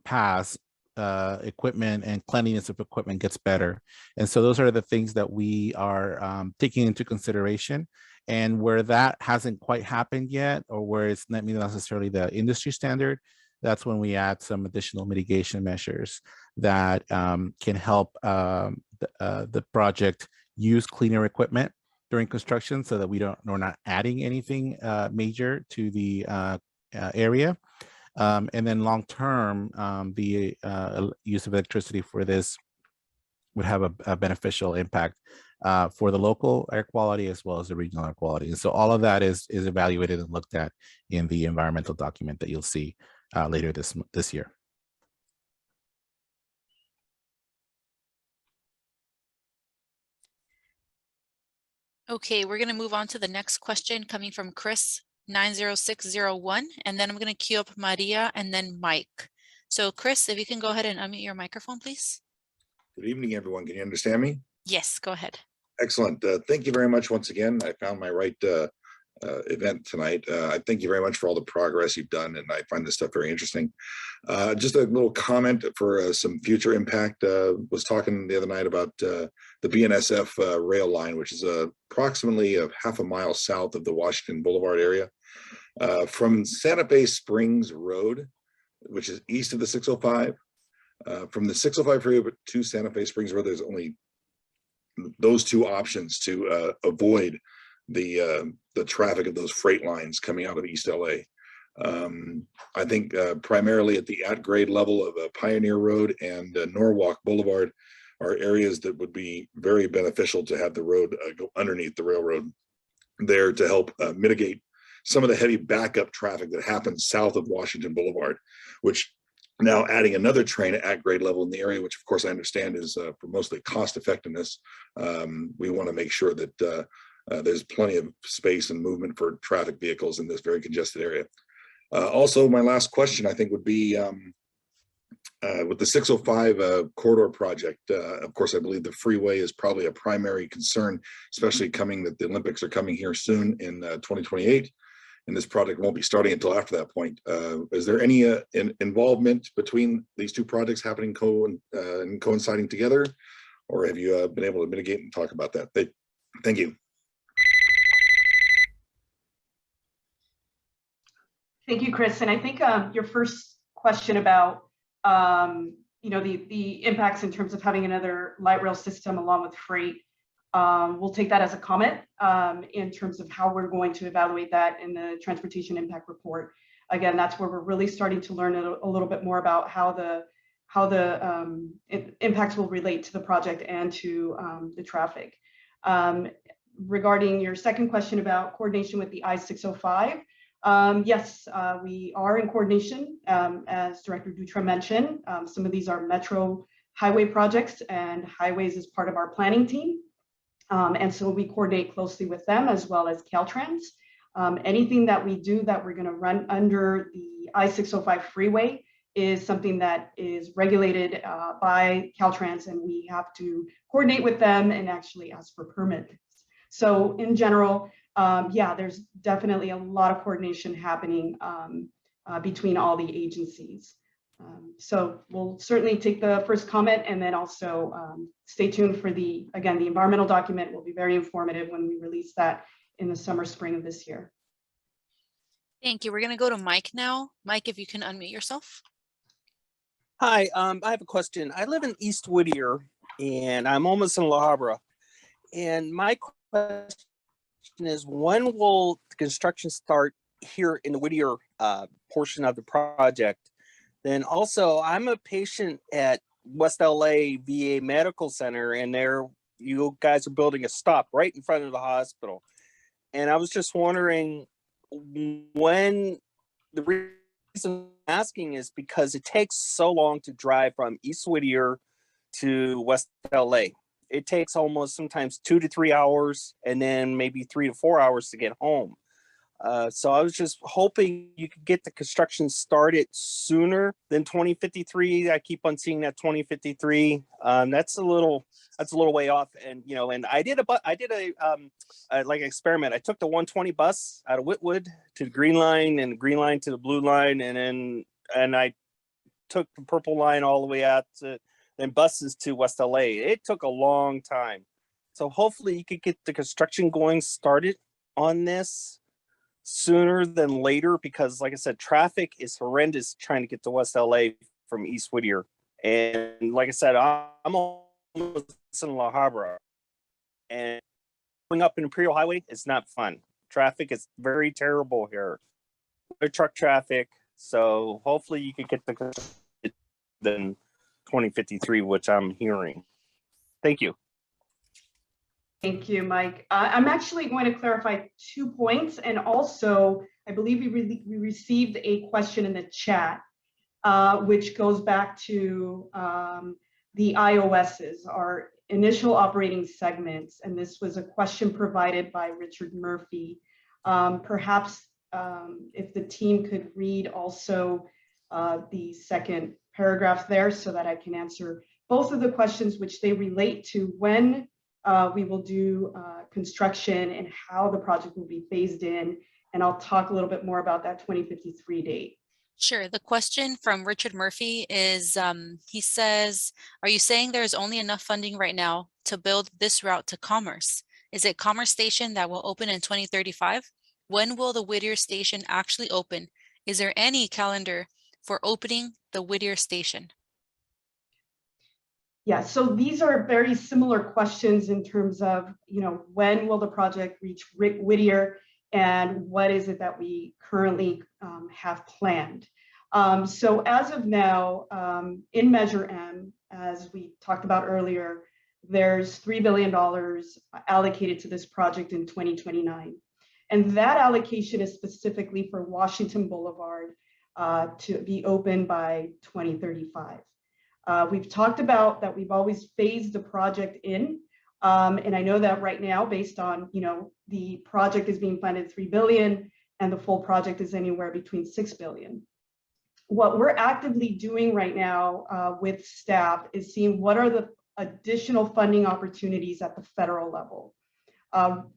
[SPEAKER 3] pass, equipment and cleanliness of equipment gets better, and so those are the things that we are taking into consideration. And where that hasn't quite happened yet, or where it's not necessarily the industry standard, that's when we add some additional mitigation measures that can help the project use cleaner equipment during construction, so that we're not adding anything major to the area. And then long term, the use of electricity for this would have a beneficial impact for the local air quality as well as the regional air quality. And so all of that is evaluated and looked at in the environmental document that you'll see later this year.
[SPEAKER 7] Okay, we're going to move on to the next question coming from Chris 90601, and then I'm going to queue up Maria and then Mike. So Chris, if you can go ahead and unmute your microphone, please.
[SPEAKER 10] Good evening, everyone. Can you understand me?
[SPEAKER 7] Yes, go ahead.
[SPEAKER 10] Excellent. Thank you very much once again. I found my right event tonight. I thank you very much for all the progress you've done, and I find this stuff very interesting. Just a little comment for some future impact. Was talking the other night about the BNSF rail line, which is approximately half a mile south of the Washington Boulevard area. From Santa Fe Springs Road, which is east of the 605, from the 605 freeway to Santa Fe Springs Road, there's only those two options to avoid the traffic of those freight lines coming out of East LA. I think primarily at the at-grade level of Pioneer Road and Norwalk Boulevard are areas that would be very beneficial to have the road go underneath the railroad there to help mitigate some of the heavy backup traffic that happens south of Washington Boulevard, which now adding another train at grade level in the area, which of course I understand is for mostly cost effectiveness. We want to make sure that there's plenty of space and movement for traffic vehicles in this very congested area. Also, my last question I think would be with the 605 corridor project. Of course, I believe the freeway is probably a primary concern, especially coming that the Olympics are coming here soon in 2028. And this project won't be starting until after that point. Is there any involvement between these two projects happening and coinciding together, or have you been able to mitigate and talk about that? Thank you.
[SPEAKER 2] Thank you, Chris. And I think your first question about the impacts in terms of having another light rail system along with freight. We'll take that as a comment in terms of how we're going to evaluate that in the transportation impact report. Again, that's where we're really starting to learn a little bit more about how the impacts will relate to the project and to the traffic. Regarding your second question about coordination with the I-605, yes, we are in coordination, as Director Dutra mentioned. Some of these are metro highway projects, and highways is part of our planning team. And so we coordinate closely with them as well as Caltrans. Anything that we do that we're going to run under the I-605 freeway is something that is regulated by Caltrans, and we have to coordinate with them and actually ask for permits. So in general, yeah, there's definitely a lot of coordination happening between all the agencies. So we'll certainly take the first comment, and then also stay tuned for the environmental document will be very informative when we release that in the summer, spring of this year.
[SPEAKER 7] Thank you. We're going to go to Mike now. Mike, if you can unmute yourself.
[SPEAKER 11] Hi, I have a question. I live in East Whittier, and I'm almost in La Habra. And my question is, when will the construction start here in the Whittier portion of the project? Then also, I'm a patient at West LA VA Medical Center, and there you guys are building a stop right in front of the hospital. And I was just wondering when. The reason I'm asking is because it takes so long to drive from East Whittier to West LA. It takes almost sometimes 2 to 3 hours, and then maybe 3 to 4 hours to get home. So I was just hoping you could get the construction started sooner than 2053. I keep on seeing that 2053. That's a little way off. And and I did a like experiment. I took the 120 bus out of Whitwood to the Green Line, and the Green Line to the Blue Line, and I took the Purple Line all the way out to then buses to West LA. It took a long time. So hopefully you could get the construction started on this sooner than later, because like I said, traffic is horrendous trying to get to West LA from East Whittier. And like I said, I'm almost in La Habra, and going up Imperial Highway is not fun. Traffic is very terrible here. Truck traffic. So hopefully you could get the then 2053, which I'm hearing. Thank you.
[SPEAKER 2] Thank you, Mike. I'm actually going to clarify 2 points. And also, I believe we received a question in the chat, which goes back to the IOSs, our initial operating segments. And this was a question provided by Richard Murphy. Perhaps if the team could read also the second paragraph there so that I can answer both of the questions, which they relate to when we will do construction and how the project will be phased in. And I'll talk a little bit more about that 2053 date.
[SPEAKER 7] Sure. The question from Richard Murphy is, he says, are you saying there is only enough funding right now to build this route to Commerce? Is it Commerce Station that will open in 2035? When will the Whittier Station actually open? Is there any calendar for opening the Whittier Station?
[SPEAKER 2] Yeah, so these are very similar questions in terms of, when will the project reach Whittier and what is it that we currently have planned? So as of now, in Measure M, as we talked about earlier, there's $3 billion allocated to this project in 2029. And that allocation is specifically for Washington Boulevard to be open by 2035. We've talked about that we've always phased the project in. And I know that right now, based on, the project is being funded $3 billion and the full project is anywhere between $6 billion. What we're actively doing right now with staff is seeing what are the additional funding opportunities at the federal level.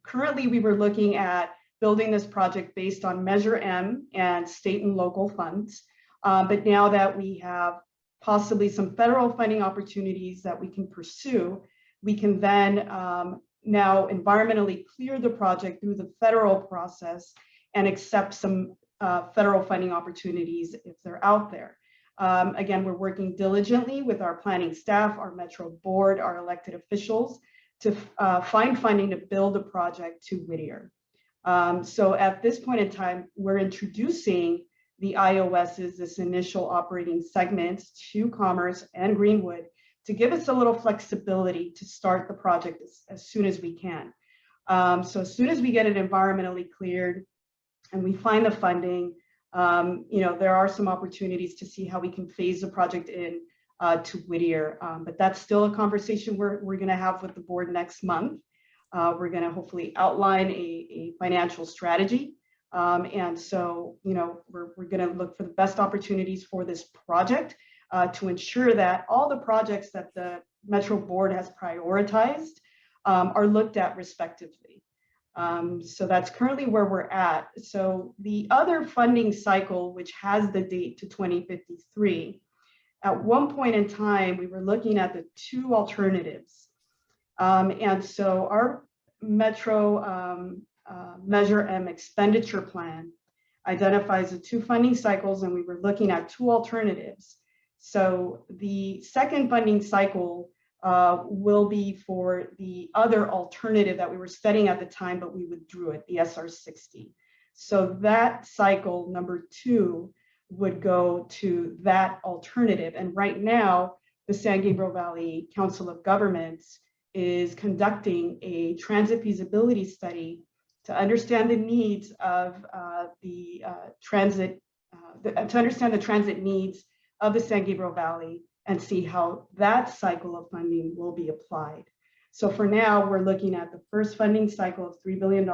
[SPEAKER 2] Currently, we were looking at building this project based on Measure M and state and local funds. But now that we have possibly some federal funding opportunities that we can pursue, we can then now environmentally clear the project through the federal process and accept some federal funding opportunities if they're out there. Again, we're working diligently with our planning staff, our Metro board, our elected officials to find funding to build a project to Whittier. So at this point in time, we're introducing the IOSs, this initial operating segments, to Commerce and Greenwood to give us a little flexibility to start the project as soon as we can. So as soon as we get it environmentally cleared and we find the funding, there are some opportunities to see how we can phase the project in to Whittier. But that's still a conversation we're going to have with the board next month. We're going to hopefully outline a financial strategy. And so, we're going to look for the best opportunities for this project to ensure that all the projects that the Metro Board has prioritized are looked at respectively. So that's currently where we're at. So the other funding cycle, which has the date to 2053, at one point in time, we were looking at the two alternatives. And so our Metro Measure M expenditure plan identifies the two funding cycles, and we were looking at two alternatives. So the second funding cycle will be for the other alternative that we were studying at the time, but we withdrew it, the SR60. So that cycle, number 2, would go to that alternative. And right now, the San Gabriel Valley Council of Governments is conducting a transit feasibility study to understand the needs of the transit needs of the San Gabriel Valley and see how that cycle of funding will be applied. So for now, we're looking at the first funding cycle of $3 billion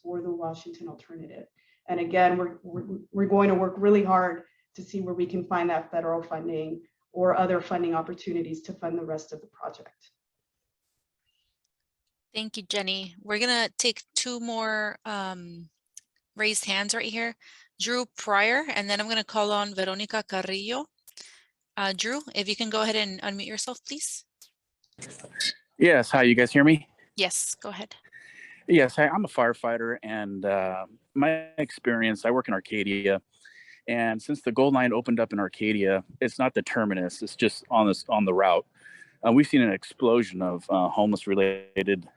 [SPEAKER 2] for the Washington alternative. And again, we're going to work really hard to see where we can find that federal funding or other funding opportunities to fund the rest of the project.
[SPEAKER 7] Thank you, Jenny. We're gonna take two more raised hands right here. Drew Pryor, and then I'm gonna call on Veronica Carrillo. Drew, if you can go ahead and unmute yourself, please.
[SPEAKER 12] Yes, hi, you guys hear me?
[SPEAKER 7] Yes, go ahead.
[SPEAKER 12] Yes, hi, I'm a firefighter, and my experience, I work in Arcadia, and since the Gold Line opened up in Arcadia, it's not the terminus, it's just on the route. We've seen an explosion of homeless-related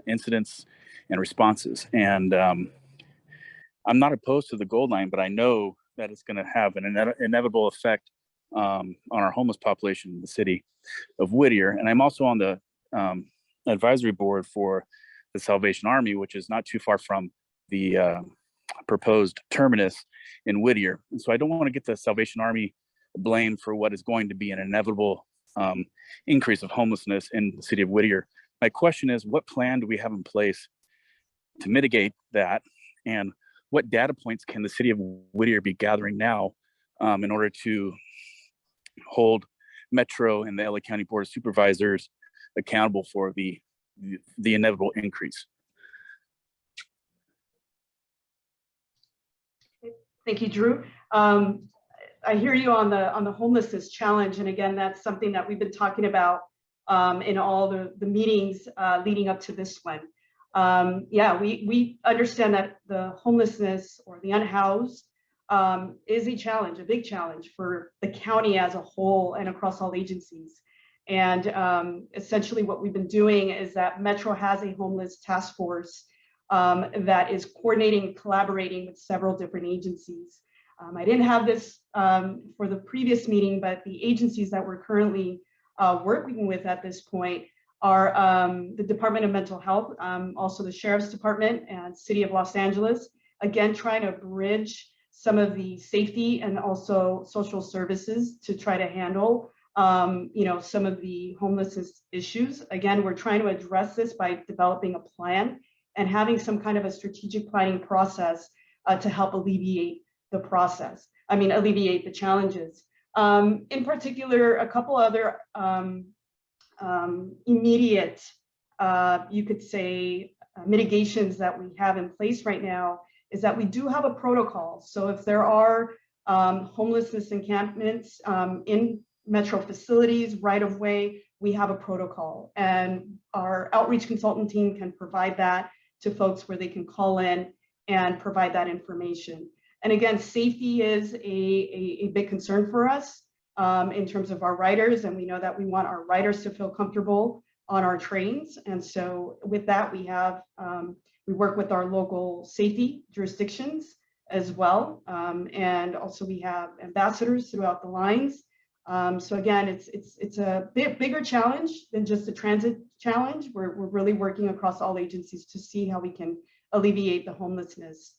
[SPEAKER 12] incidents and responses, and I'm not opposed to the Gold Line, but I know that it's going to have an inevitable effect on our homeless population in the city of Whittier, and I'm also on the advisory board for the Salvation Army, which is not too far from the proposed terminus in Whittier. And so I don't want to get the Salvation Army blamed for what is going to be an inevitable increase of homelessness in the city of Whittier. My question is, what plan do we have in place to mitigate that? And what data points can the city of Whittier be gathering now in order to hold Metro and the LA County Board of Supervisors accountable for the inevitable increase?
[SPEAKER 2] Thank you, Drew. I hear you on the homelessness challenge, and again, that's something that we've been talking about in all the meetings leading up to this one. Yeah, we understand that the homelessness or the unhoused is a challenge, a big challenge for the county as a whole and across all agencies. And essentially what we've been doing is that Metro has a homeless task force that is coordinating and collaborating with several different agencies. I didn't have this for the previous meeting, but the agencies that we're currently working with at this point are the Department of Mental Health, also the Sheriff's Department and City of Los Angeles, again, trying to bridge some of the safety and also social services to try to handle some of the homelessness issues. Again, we're trying to address this by developing a plan and having some kind of a strategic planning process to help alleviate the challenges. In particular, a couple other immediate, you could say, mitigations that we have in place right now is that we do have a protocol. So if there are homelessness encampments in Metro facilities right of way, we have a protocol, and our outreach consultant team can provide that to folks where they can call in and provide that information. And again, safety is a big concern for us in terms of our riders, and we know that we want our riders to feel comfortable on our trains. And so with that, we work with our local safety jurisdictions as well. And also we have ambassadors throughout the lines. So again, it's a bigger challenge than just a transit challenge. We're really working across all agencies to see how we can alleviate the homelessness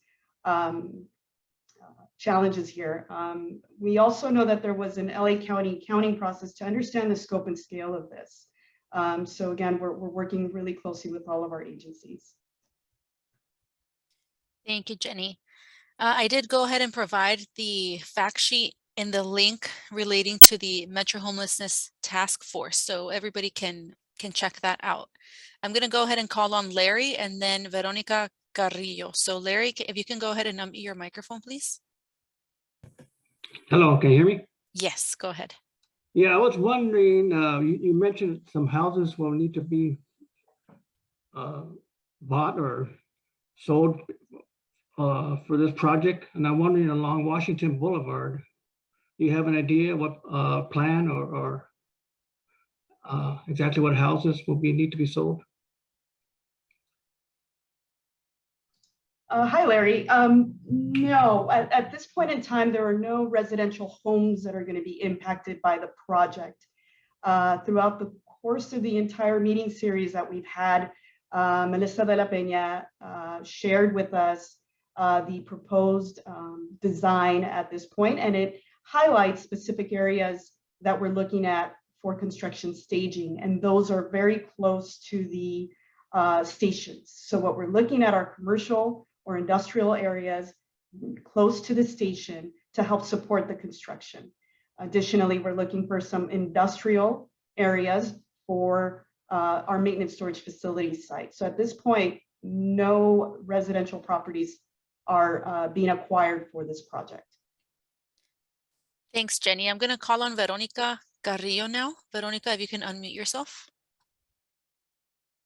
[SPEAKER 2] challenges here. We also know that there was an LA County counting process to understand the scope and scale of this. So again, we're working really closely with all of our agencies.
[SPEAKER 7] Thank you, Jenny. I did go ahead and provide the fact sheet in the link relating to the Metro Homelessness Task Force, so everybody can check that out. I'm going to go ahead and call on Larry and then Veronica Carrillo. So Larry, if you can go ahead and unmute your microphone, please.
[SPEAKER 13] Hello, can you hear me?
[SPEAKER 7] Yes, go ahead.
[SPEAKER 13] Yeah, I was wondering, you mentioned some houses will need to be bought or sold for this project, and I'm wondering along Washington Boulevard, do you have an idea what plan or exactly what houses will need to be sold?
[SPEAKER 2] Hi, Larry. No, at this point in time, there are no residential homes that are going to be impacted by the project. Throughout the course of the entire meeting series that we've had, Melissa de la Peña shared with us the proposed design at this point, and it highlights specific areas that we're looking at for construction staging, and those are very close to the stations. So what we're looking at are commercial or industrial areas close to the station to help support the construction. Additionally, we're looking for some industrial areas for our maintenance storage facility site. So at this point, no residential properties are being acquired for this project.
[SPEAKER 7] Thanks, Jenny. I'm going to call on Veronica Carrillo now. Veronica, if you can unmute yourself.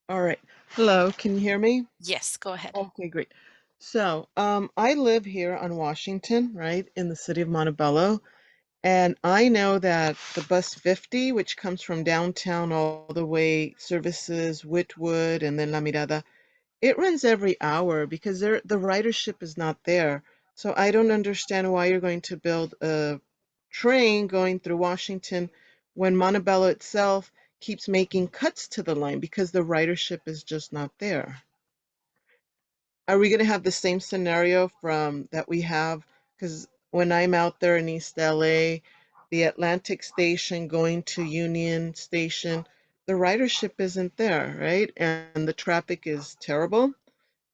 [SPEAKER 14] All right. Hello, can you hear me?
[SPEAKER 7] Yes, go ahead.
[SPEAKER 14] Okay, great. So I live here on Washington, right, in the city of Montebello. And I know that the bus 50, which comes from downtown all the way, services Whitwood and then La Mirada, it runs every hour because the ridership is not there. So I don't understand why you're going to build a train going through Washington when Montebello itself keeps making cuts to the line because the ridership is just not there. Are we going to have the same scenario from that we have? Because when I'm out there in East LA, the Atlantic Station going to Union Station, the ridership isn't there, right? And the traffic is terrible.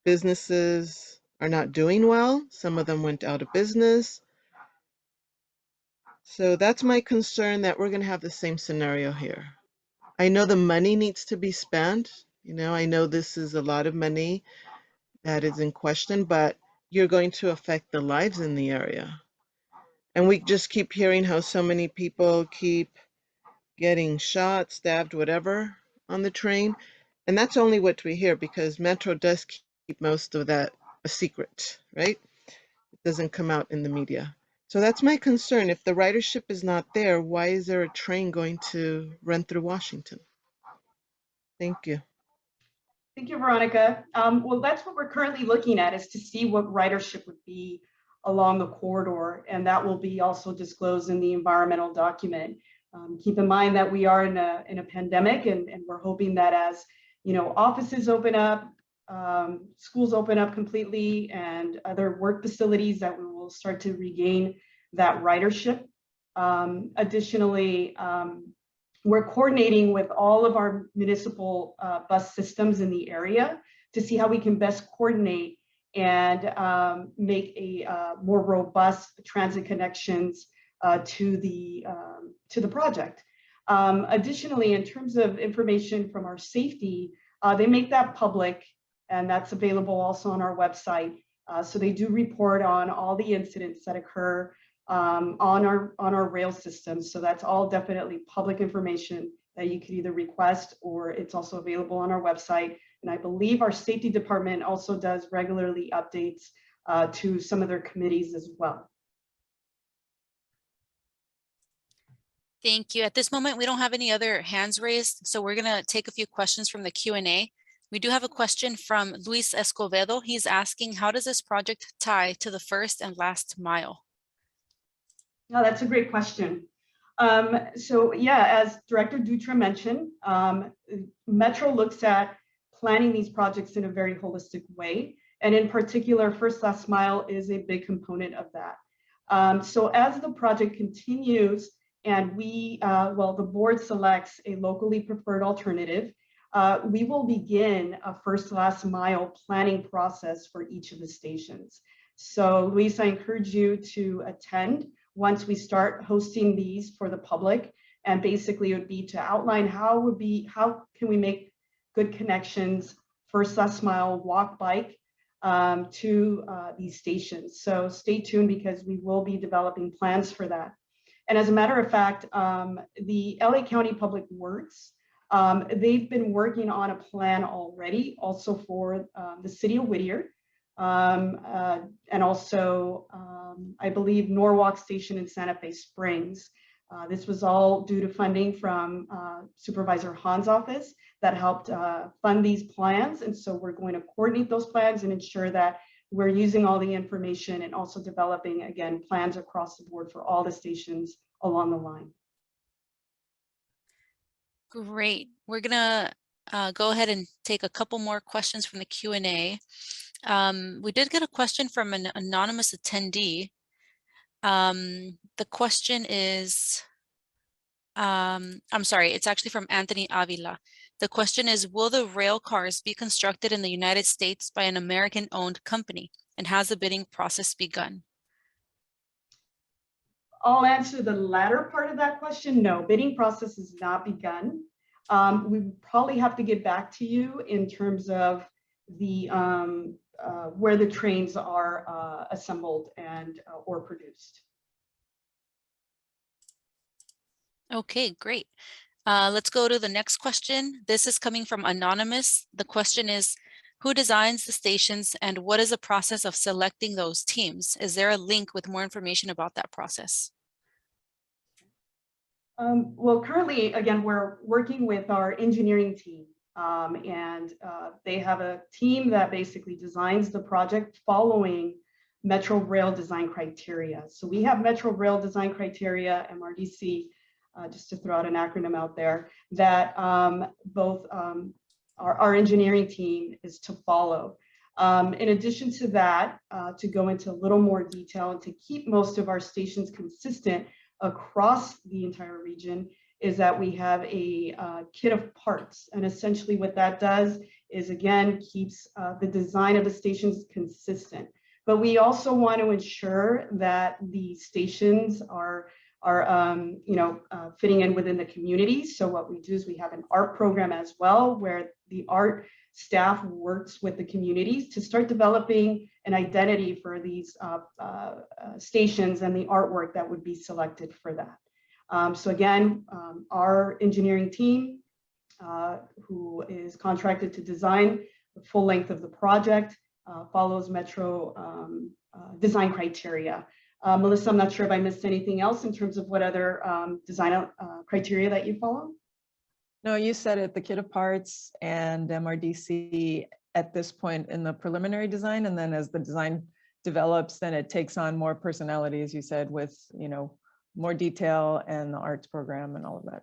[SPEAKER 14] Businesses are not doing well. Some of them went out of business. So that's my concern, that we're going to have the same scenario here. I know the money needs to be spent. You know, I know this is a lot of money that is in question, but you're going to affect the lives in the area. And we just keep hearing how so many people keep getting shot, stabbed, whatever on the train. And that's only what we hear because Metro does keep most of that a secret, right? It doesn't come out in the media. So that's my concern. If the ridership is not there, why is there a train going to run through Washington? Thank you.
[SPEAKER 2] Thank you, Veronica. Well, that's what we're currently looking at, is to see what ridership would be along the corridor, and that will be also disclosed in the environmental document. Keep in mind that we are in a pandemic, and we're hoping that as offices open up, schools open up completely, and other work facilities, that we will start to regain that ridership. Additionally, we're coordinating with all of our municipal bus systems in the area to see how we can best coordinate and make a more robust transit connections to the project. Additionally, in terms of information from our safety, they make that public, and that's available also on our website. So they do report on all the incidents that occur on our rail system. So that's all definitely public information that you could either request, or it's also available on our website. And I believe our safety department also does regularly updates to some of their committees as well.
[SPEAKER 7] Thank you. At this moment, we don't have any other hands raised, so we're going to take a few questions from the Q&A. We do have a question from Luis Escovedo. He's asking, how does this project tie to the first and last mile?
[SPEAKER 2] No, that's a great question. So yeah, as Director Dutra mentioned, Metro looks at planning these projects in a very holistic way. And in particular, first last mile is a big component of that. So as the project continues and the board selects a locally preferred alternative, we will begin a first last mile planning process for each of the stations. So Luis, I encourage you to attend once we start hosting these for the public. And basically it would be to outline how can we make good connections, first last mile, walk, bike to these stations. So stay tuned, because we will be developing plans for that. And as a matter of fact, the LA County Public Works, they've been working on a plan already also for the city of Whittier. And also, I believe Norwalk Station in Santa Fe Springs. This was all due to funding from Supervisor Hahn's office that helped fund these plans. And so we're going to coordinate those plans and ensure that we're using all the information and also developing, again, plans across the board for all the stations along the line.
[SPEAKER 7] Great. We're going to go ahead and take a couple more questions from the Q&A. We did get a question from an anonymous attendee. The question is, I'm sorry, it's actually from Anthony Avila. The question is, will the rail cars be constructed in the United States by an American-owned company? And has the bidding process begun?
[SPEAKER 2] I'll answer the latter part of that question. No, bidding process has not begun. We probably have to get back to you in terms of the where the trains are assembled and or produced.
[SPEAKER 7] Okay, great. Let's go to the next question. This is coming from Anonymous. The question is, who designs the stations and what is the process of selecting those teams? Is there a link with more information about that process?
[SPEAKER 2] Well, currently, again, we're working with our engineering team, and they have a team that basically designs the project following Metro Rail design criteria. So we have Metro Rail design criteria, MRDC, just to throw out an acronym out there, that both our engineering team is to follow. In addition to that, to go into a little more detail and to keep most of our stations consistent across the entire region, is that we have a kit of parts. And essentially what that does is, again, keeps the design of the stations consistent. But we also want to ensure that the stations are fitting in within the community. So what we do is we have an art program as well, where the art staff works with the communities to start developing an identity for these stations and the artwork that would be selected for that. So again, our engineering team, who is contracted to design the full length of the project, follows Metro design criteria. Melissa, I'm not sure if I missed anything else in terms of what other design criteria that you follow.
[SPEAKER 5] No, you said it, the kit of parts and MRDC at this point in the preliminary design. And then as the design develops, then it takes on more personality, as you said, with, more detail and the arts program and all of that.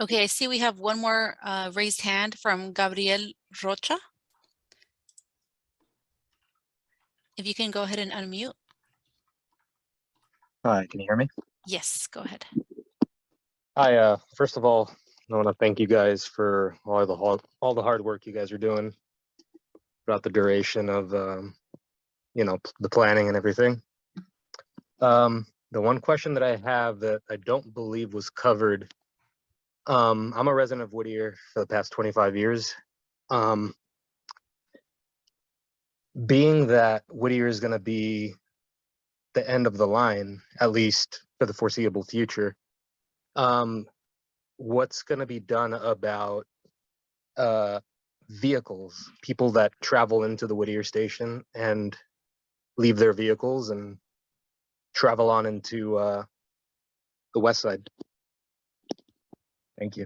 [SPEAKER 7] Okay, I see we have one more raised hand from Gabriel Rocha. If you can go ahead and unmute.
[SPEAKER 15] Hi, can you hear me?
[SPEAKER 7] Yes, go ahead.
[SPEAKER 15] Hi, first of all, I want to thank you guys for all the hard work you guys are doing throughout the duration of, the planning and everything. The one question that I have that I don't believe was covered, I'm a resident of Whittier for the past 25 years. Being that Whittier is going to be the end of the line, at least for the foreseeable future, what's going to be done about vehicles, people that travel into the Whittier station and leave their vehicles and travel on into the west side? Thank you.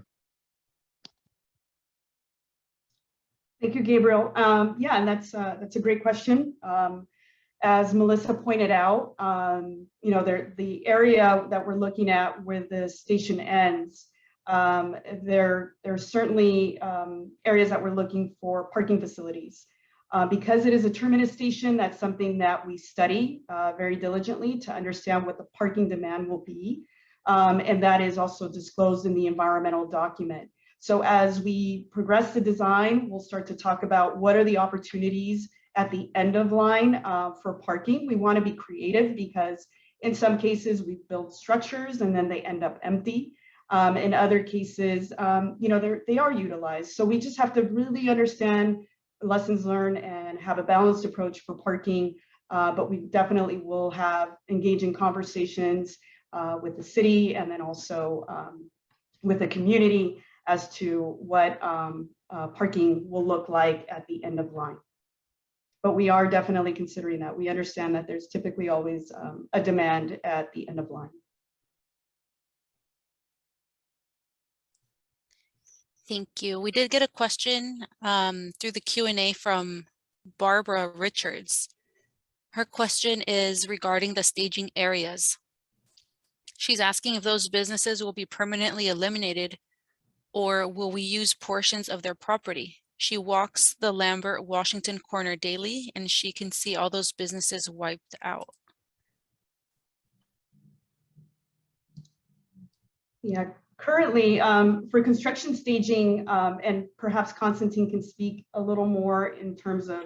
[SPEAKER 2] Thank you, Gabriel. Yeah, and that's a great question. As Melissa pointed out, the area that we're looking at where the station ends, there's certainly areas that we're looking for parking facilities. Because it is a terminus station, that's something that we study very diligently to understand what the parking demand will be. And that is also disclosed in the environmental document. So as we progress the design, we'll start to talk about what are the opportunities at the end of line for parking. We want to be creative because in some cases we build structures and then they end up empty. In other cases, they are utilized. So we just have to really understand lessons learned and have a balanced approach for parking. But we definitely will have engaging conversations with the city and then also with the community as to what parking will look like at the end of line. But we are definitely considering that. We understand that there's typically always a demand at the end of line.
[SPEAKER 7] Thank you. We did get a question through the Q&A from Barbara Richards. Her question is regarding the staging areas. She's asking if those businesses will be permanently eliminated or will we use portions of their property? She walks the Lambert Washington corner daily and she can see all those businesses wiped out.
[SPEAKER 2] Yeah, currently for construction staging, and perhaps Constantine can speak a little more in terms of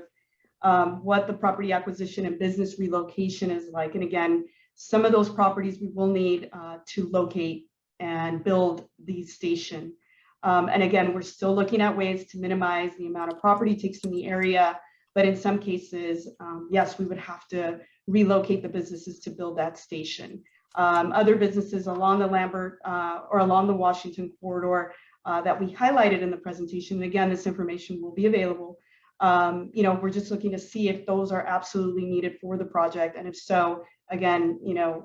[SPEAKER 2] what the property acquisition and business relocation is like. And again, some of those properties we will need to locate and build the station. And again, we're still looking at ways to minimize the amount of property takes in the area. But in some cases, yes, we would have to relocate the businesses to build that station. Other businesses along the Lambert or along the Washington corridor that we highlighted in the presentation. And again, this information will be available. We're just looking to see if those are absolutely needed for the project. And if so, again,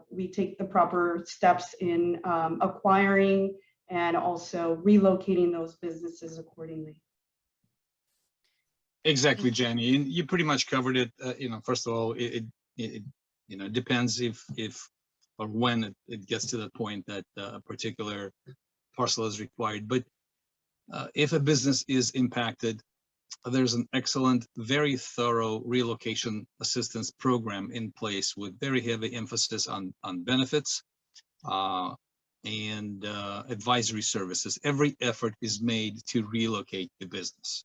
[SPEAKER 2] we take the proper steps in acquiring and also relocating those businesses accordingly.
[SPEAKER 4] Exactly, Jenny. And you pretty much covered it. First of all, it depends if or when it gets to the point that a particular parcel is required. But if a business is impacted, there's an excellent, very thorough relocation assistance program in place with very heavy emphasis on benefits and advisory services. Every effort is made to relocate the business.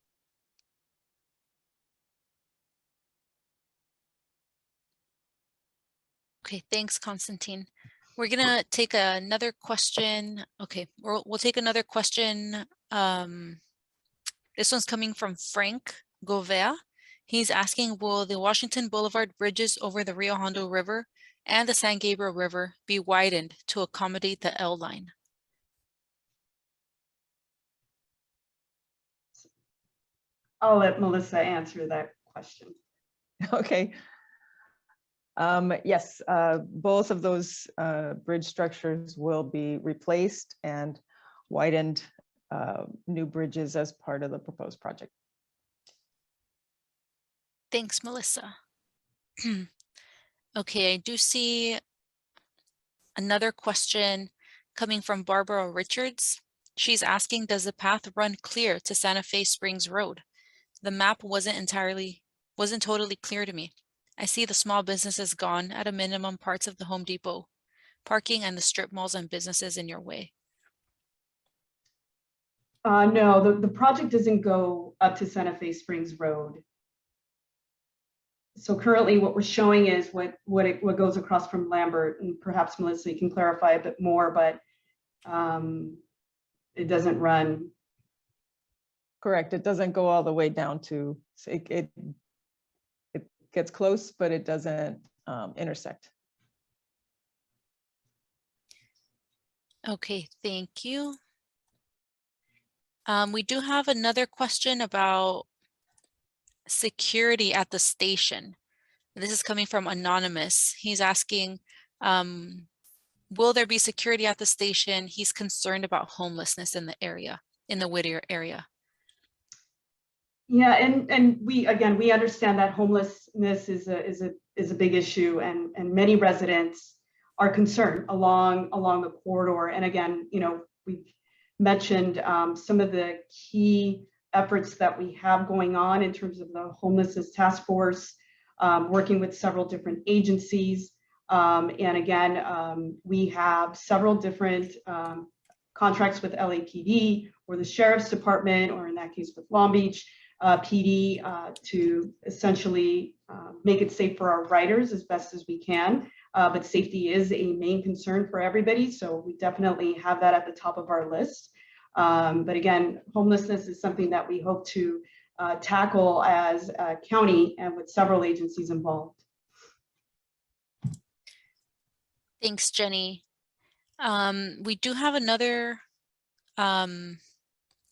[SPEAKER 7] Okay, thanks, Constantine. We're gonna take another question. Okay, we'll take another question. This one's coming from Frank Gouveia. He's asking, will the Washington Boulevard bridges over the Rio Hondo River and the San Gabriel River be widened to accommodate the L line?
[SPEAKER 2] I'll let Melissa answer that question.
[SPEAKER 5] Okay. Yes, both of those bridge structures will be replaced and widened new bridges as part of the proposed project.
[SPEAKER 7] Thanks, Melissa. Okay, I do see another question coming from Barbara Richards. She's asking, does the path run clear to Santa Fe Springs Road? The map wasn't totally clear to me. I see the small businesses gone, at a minimum parts of the Home Depot, parking and the strip malls and businesses in your way.
[SPEAKER 2] No, the project doesn't go up to Santa Fe Springs Road. So currently what we're showing is what goes across from Lambert, and perhaps Melissa, you can clarify a bit more, but it doesn't run.
[SPEAKER 5] Correct, it doesn't go all the way down to, it gets close, but it doesn't intersect.
[SPEAKER 7] Okay, thank you. We do have another question about security at the station. This is coming from Anonymous. He's asking, will there be security at the station? He's concerned about homelessness in the area, in the Whittier area.
[SPEAKER 2] Yeah, and we understand that homelessness is a big issue, and many residents are concerned along the corridor. And again, we've mentioned some of the key efforts that we have going on in terms of the homelessness task force, working with several different agencies. And again, we have several different contracts with LAPD or the Sheriff's Department, or in that case with Long Beach PD, to essentially make it safe for our riders as best as we can. But safety is a main concern for everybody, so we definitely have that at the top of our list. But again, homelessness is something that we hope to tackle as a county and with several agencies involved.
[SPEAKER 7] Thanks, Jenny. We do have another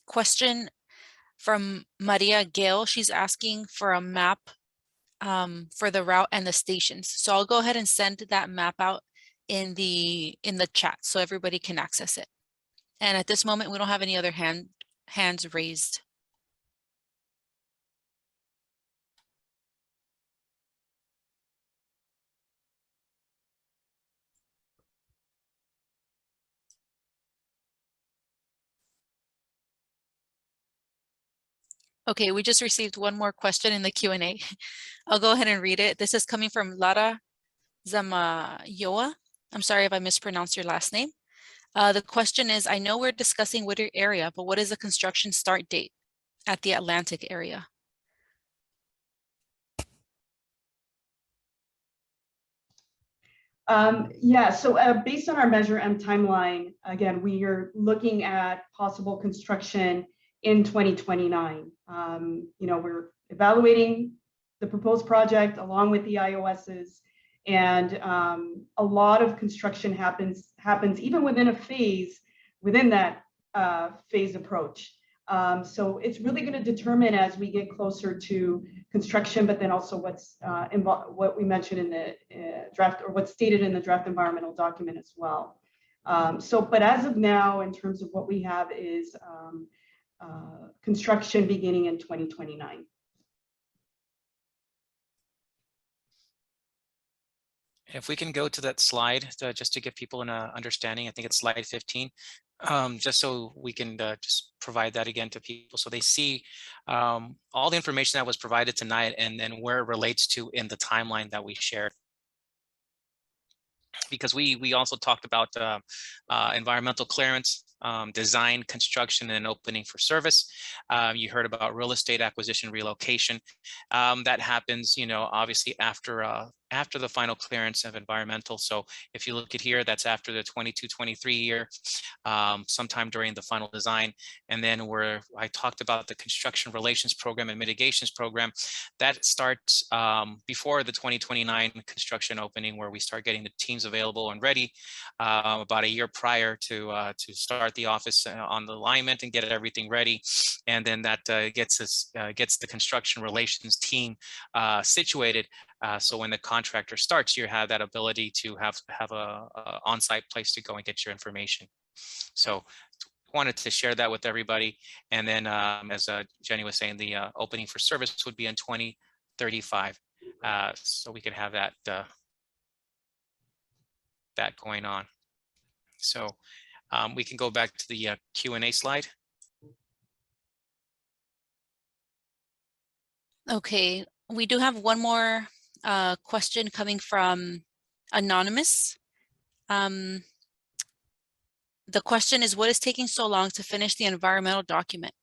[SPEAKER 7] question from Maria Gale. She's asking for a map for the route and the stations. So I'll go ahead and send that map out in the chat so everybody can access it. And at this moment, we don't have any other hands raised. Okay, we just received one more question in the Q&A. I'll go ahead and read it. This is coming from Lara Zamayoa. I'm sorry if I mispronounced your last name. The question is, I know we're discussing Whittier area, but what is the construction start date at the Atlantic area?
[SPEAKER 2] Yeah, so based on our Measure M timeline, again, we are looking at possible construction in 2029. We're evaluating the proposed project along with the IOSs, and a lot of construction happens even within a phase, within that phase approach. So it's really going to determine as we get closer to construction, but then also what's what we mentioned in the draft, or what's stated in the draft environmental document as well. But as of now, in terms of what we have is construction beginning in 2029.
[SPEAKER 1] If we can go to that slide just to give people an understanding, I think it's slide 15, just so we can just provide that again to people so they see all the information that was provided tonight and then where it relates to in the timeline that we shared. Because we also talked about environmental clearance, design, construction, and opening for service. You heard about real estate acquisition, relocation. That happens, obviously after the final clearance of environmental. So if you look at here, that's after the 22-23 year, sometime during the final design. And then where I talked about the construction relations program and mitigations program, that starts before the 2029 construction opening, where we start getting the teams available and ready about a year prior to start the office on the alignment and get everything ready. And then that gets the construction relations team situated. So when the contractor starts, you have that ability to have a on-site place to go and get your information. So wanted to share that with everybody. And then as Jenny was saying, the opening for service would be in 2035. So we could have that going on. So we can go back to the Q&A slide.
[SPEAKER 7] Okay, we do have one more question coming from Anonymous. The question is, what is taking so long to finish the environmental document?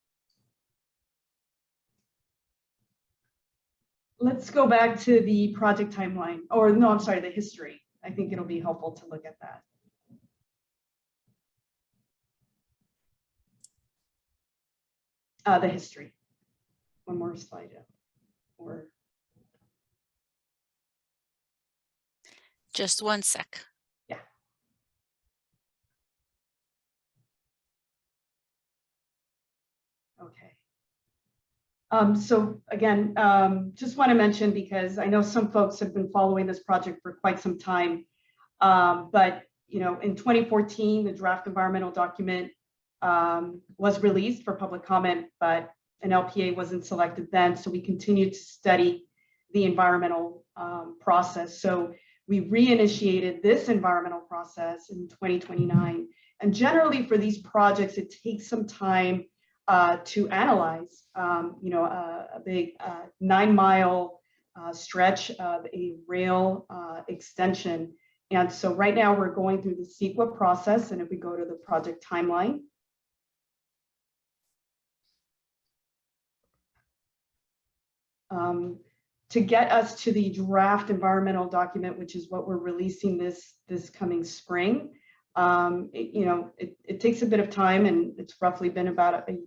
[SPEAKER 2] Let's go back to the project timeline, or no, I'm sorry, the history. I think it'll be helpful to look at that. The history. One more slide. Or
[SPEAKER 7] just one sec.
[SPEAKER 2] Yeah. Okay. So again, just want to mention, because I know some folks have been following this project for quite some time, but in 2014, the draft environmental document was released for public comment, but an LPA wasn't selected then. So we continued to study the environmental process. So we reinitiated this environmental process in 2029. And generally for these projects, it takes some time to analyze, a big 9-mile stretch of a rail extension. And so right now we're going through the CEQA process. And if we go to the project timeline, to get us to the draft environmental document, which is what we're releasing this coming spring, it takes a bit of time, and it's roughly been about, I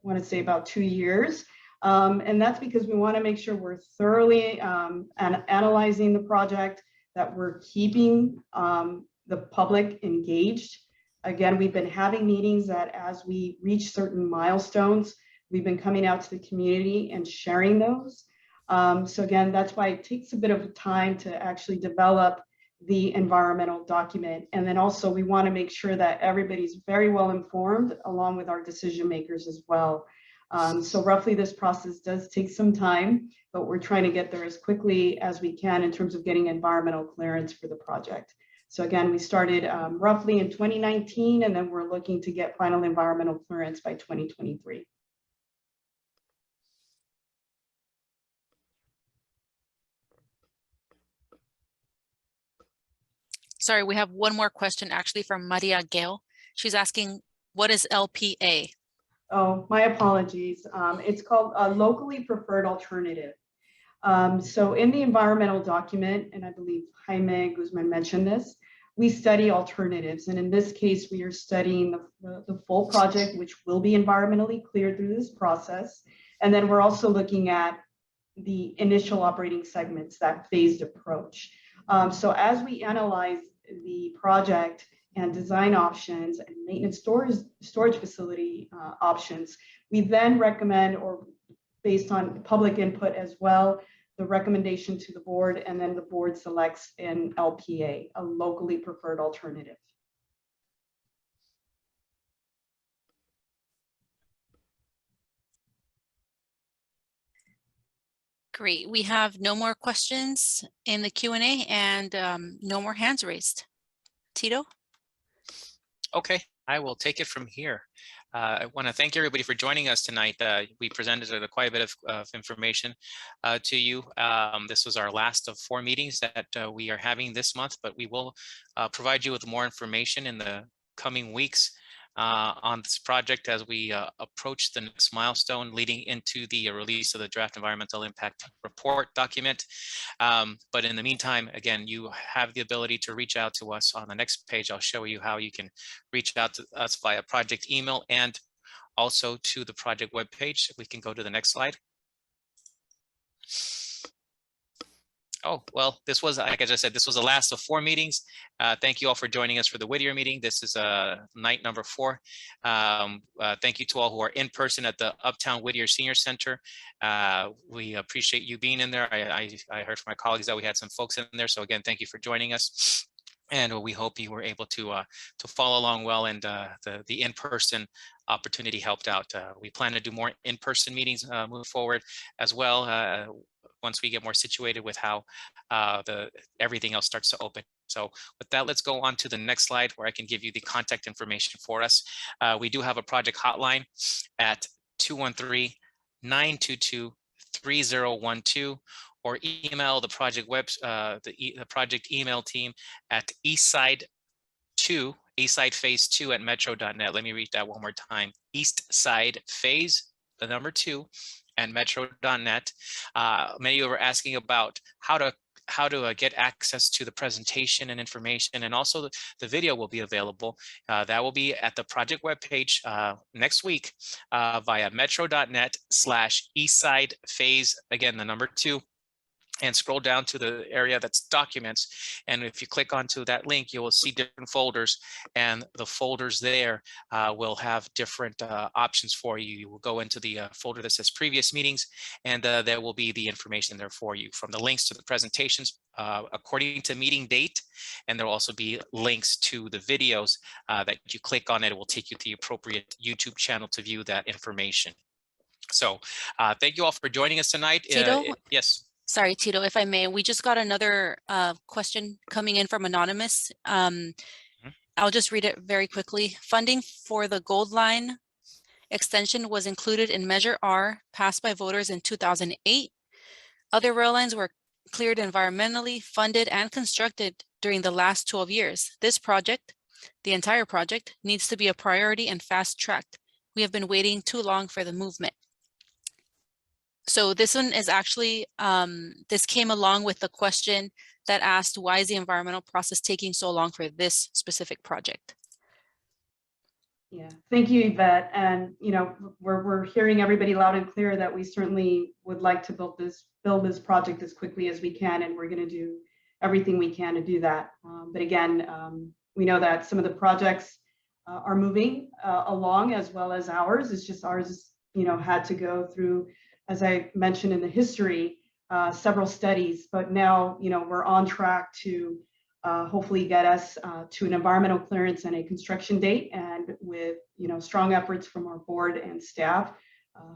[SPEAKER 2] want to say about 2 years. And that's because we want to make sure we're thoroughly analyzing the project, that we're keeping the public engaged. Again, we've been having meetings that as we reach certain milestones, we've been coming out to the community and sharing those. So again, that's why it takes a bit of time to actually develop the environmental document. And then also we want to make sure that everybody's very well informed, along with our decision makers as well. So roughly this process does take some time, but we're trying to get there as quickly as we can in terms of getting environmental clearance for the project. So again, we started roughly in 2019, and then we're looking to get final environmental clearance by 2023.
[SPEAKER 7] Sorry, we have one more question actually from Maria Gale. She's asking, what is LPA?
[SPEAKER 2] Oh, my apologies. It's called a locally preferred alternative. So in the environmental document, and I believe Jaime Guzman mentioned this, we study alternatives. And in this case, we are studying the full project, which will be environmentally cleared through this process. And then we're also looking at the initial operating segments, that phased approach. So as we analyze the project and design options and maintenance storage facility options, we then recommend, or based on public input as well, the recommendation to the board, and then the board selects an LPA, a locally preferred alternative.
[SPEAKER 7] Great. We have no more questions in the Q&A and no more hands raised. Tito?
[SPEAKER 1] Okay, I will take it from here. I want to thank everybody for joining us tonight. We presented quite a bit of information to you. This was our last of 4 meetings that we are having this month, but we will provide you with more information in the coming weeks on this project as we approach the next milestone leading into the release of the draft environmental impact report document. But in the meantime, again, you have the ability to reach out to us. On the next page, I'll show you how you can reach out to us via project email and also to the project webpage. We can go to the next slide. Oh, well, this was, like I just said, this was the last of 4 meetings. Thank you all for joining us for the Whittier meeting. This is night number 4. Thank you to all who are in person at the Uptown Whittier Senior Center. We appreciate you being in there. I heard from my colleagues that we had some folks in there. So again, thank you for joining us. And we hope you were able to follow along well, and the in-person opportunity helped out. We plan to do more in-person meetings move forward as well once we get more situated with how everything else starts to open. So with that, let's go on to the next slide where I can give you the contact information for us. We do have a project hotline at 213-922-3012. Or email the project the project email team at Eastside phase 2 at metro.net. Let me read that one more time. Eastside phase, the number 2 at metro.net. Many of you were asking about how to get access to the presentation and information, and also the video will be available. That will be at the project webpage next week via metro.net/Eastside phase, again, the number 2. And scroll down to the area that's documents. And if you click onto that link, you will see different folders, and the folders there will have different options for you. You will go into the folder that says previous meetings, and there will be the information there for you, from the links to the presentations according to meeting date. And there will also be links to the videos that you click on. It will take you to the appropriate YouTube channel to view that information. So thank you all for joining us tonight.
[SPEAKER 7] Tito?
[SPEAKER 1] Yes.
[SPEAKER 7] Sorry, Tito, if I may, we just got another question coming in from Anonymous. I'll just read it very quickly. Funding for the Gold Line extension was included in Measure R, passed by voters in 2008. Other rail lines were cleared environmentally, funded, and constructed during the last 12 years. This project, the entire project, needs to be a priority and fast-tracked. We have been waiting too long for the movement. So this one is actually, this came along with the question that asked, why is the environmental process taking so long for this specific project?
[SPEAKER 2] Yeah, thank you, Yvette. And we're hearing everybody loud and clear that we certainly would like to build this project as quickly as we can, and we're going to do everything we can to do that. But again, we know that some of the projects are moving along as well as ours. It's just ours, had to go through, as I mentioned in the history, several studies, but now, we're on track to hopefully get us to an environmental clearance and a construction date. And with, strong efforts from our board and staff,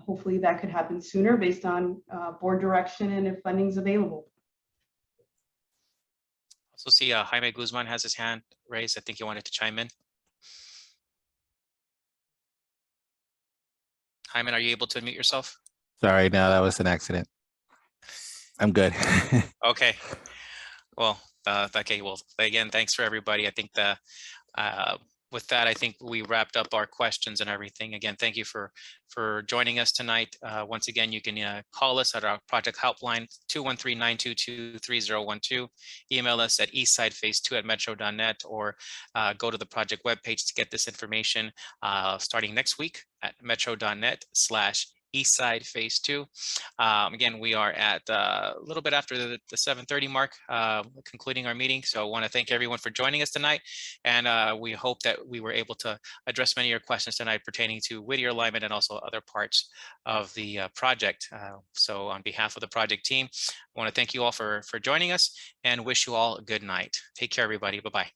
[SPEAKER 2] hopefully that could happen sooner based on board direction and if funding's available.
[SPEAKER 1] Also see Jaime Guzman has his hand raised. I think he wanted to chime in. Jaime, are you able to unmute yourself?
[SPEAKER 3] Sorry, no, that was an accident. I'm good.
[SPEAKER 1] Okay. Well, okay. Well, again, thanks for everybody. I think with that, I think we wrapped up our questions and everything. Again, thank you for joining us tonight. Once again, you can call us at our project helpline 213-922-3012. Email us at eastsidefase2@metro.net, or go to the project webpage to get this information starting next week at metro.net/Eastside Phase 2. Again, we are at a little bit after the 7:30 mark, concluding our meeting. So I want to thank everyone for joining us tonight. And we hope that we were able to address many of your questions tonight pertaining to Whittier alignment and also other parts of the project. So on behalf of the project team, I want to thank you all for joining us and wish you all a good night. Take care, everybody. Bye-bye.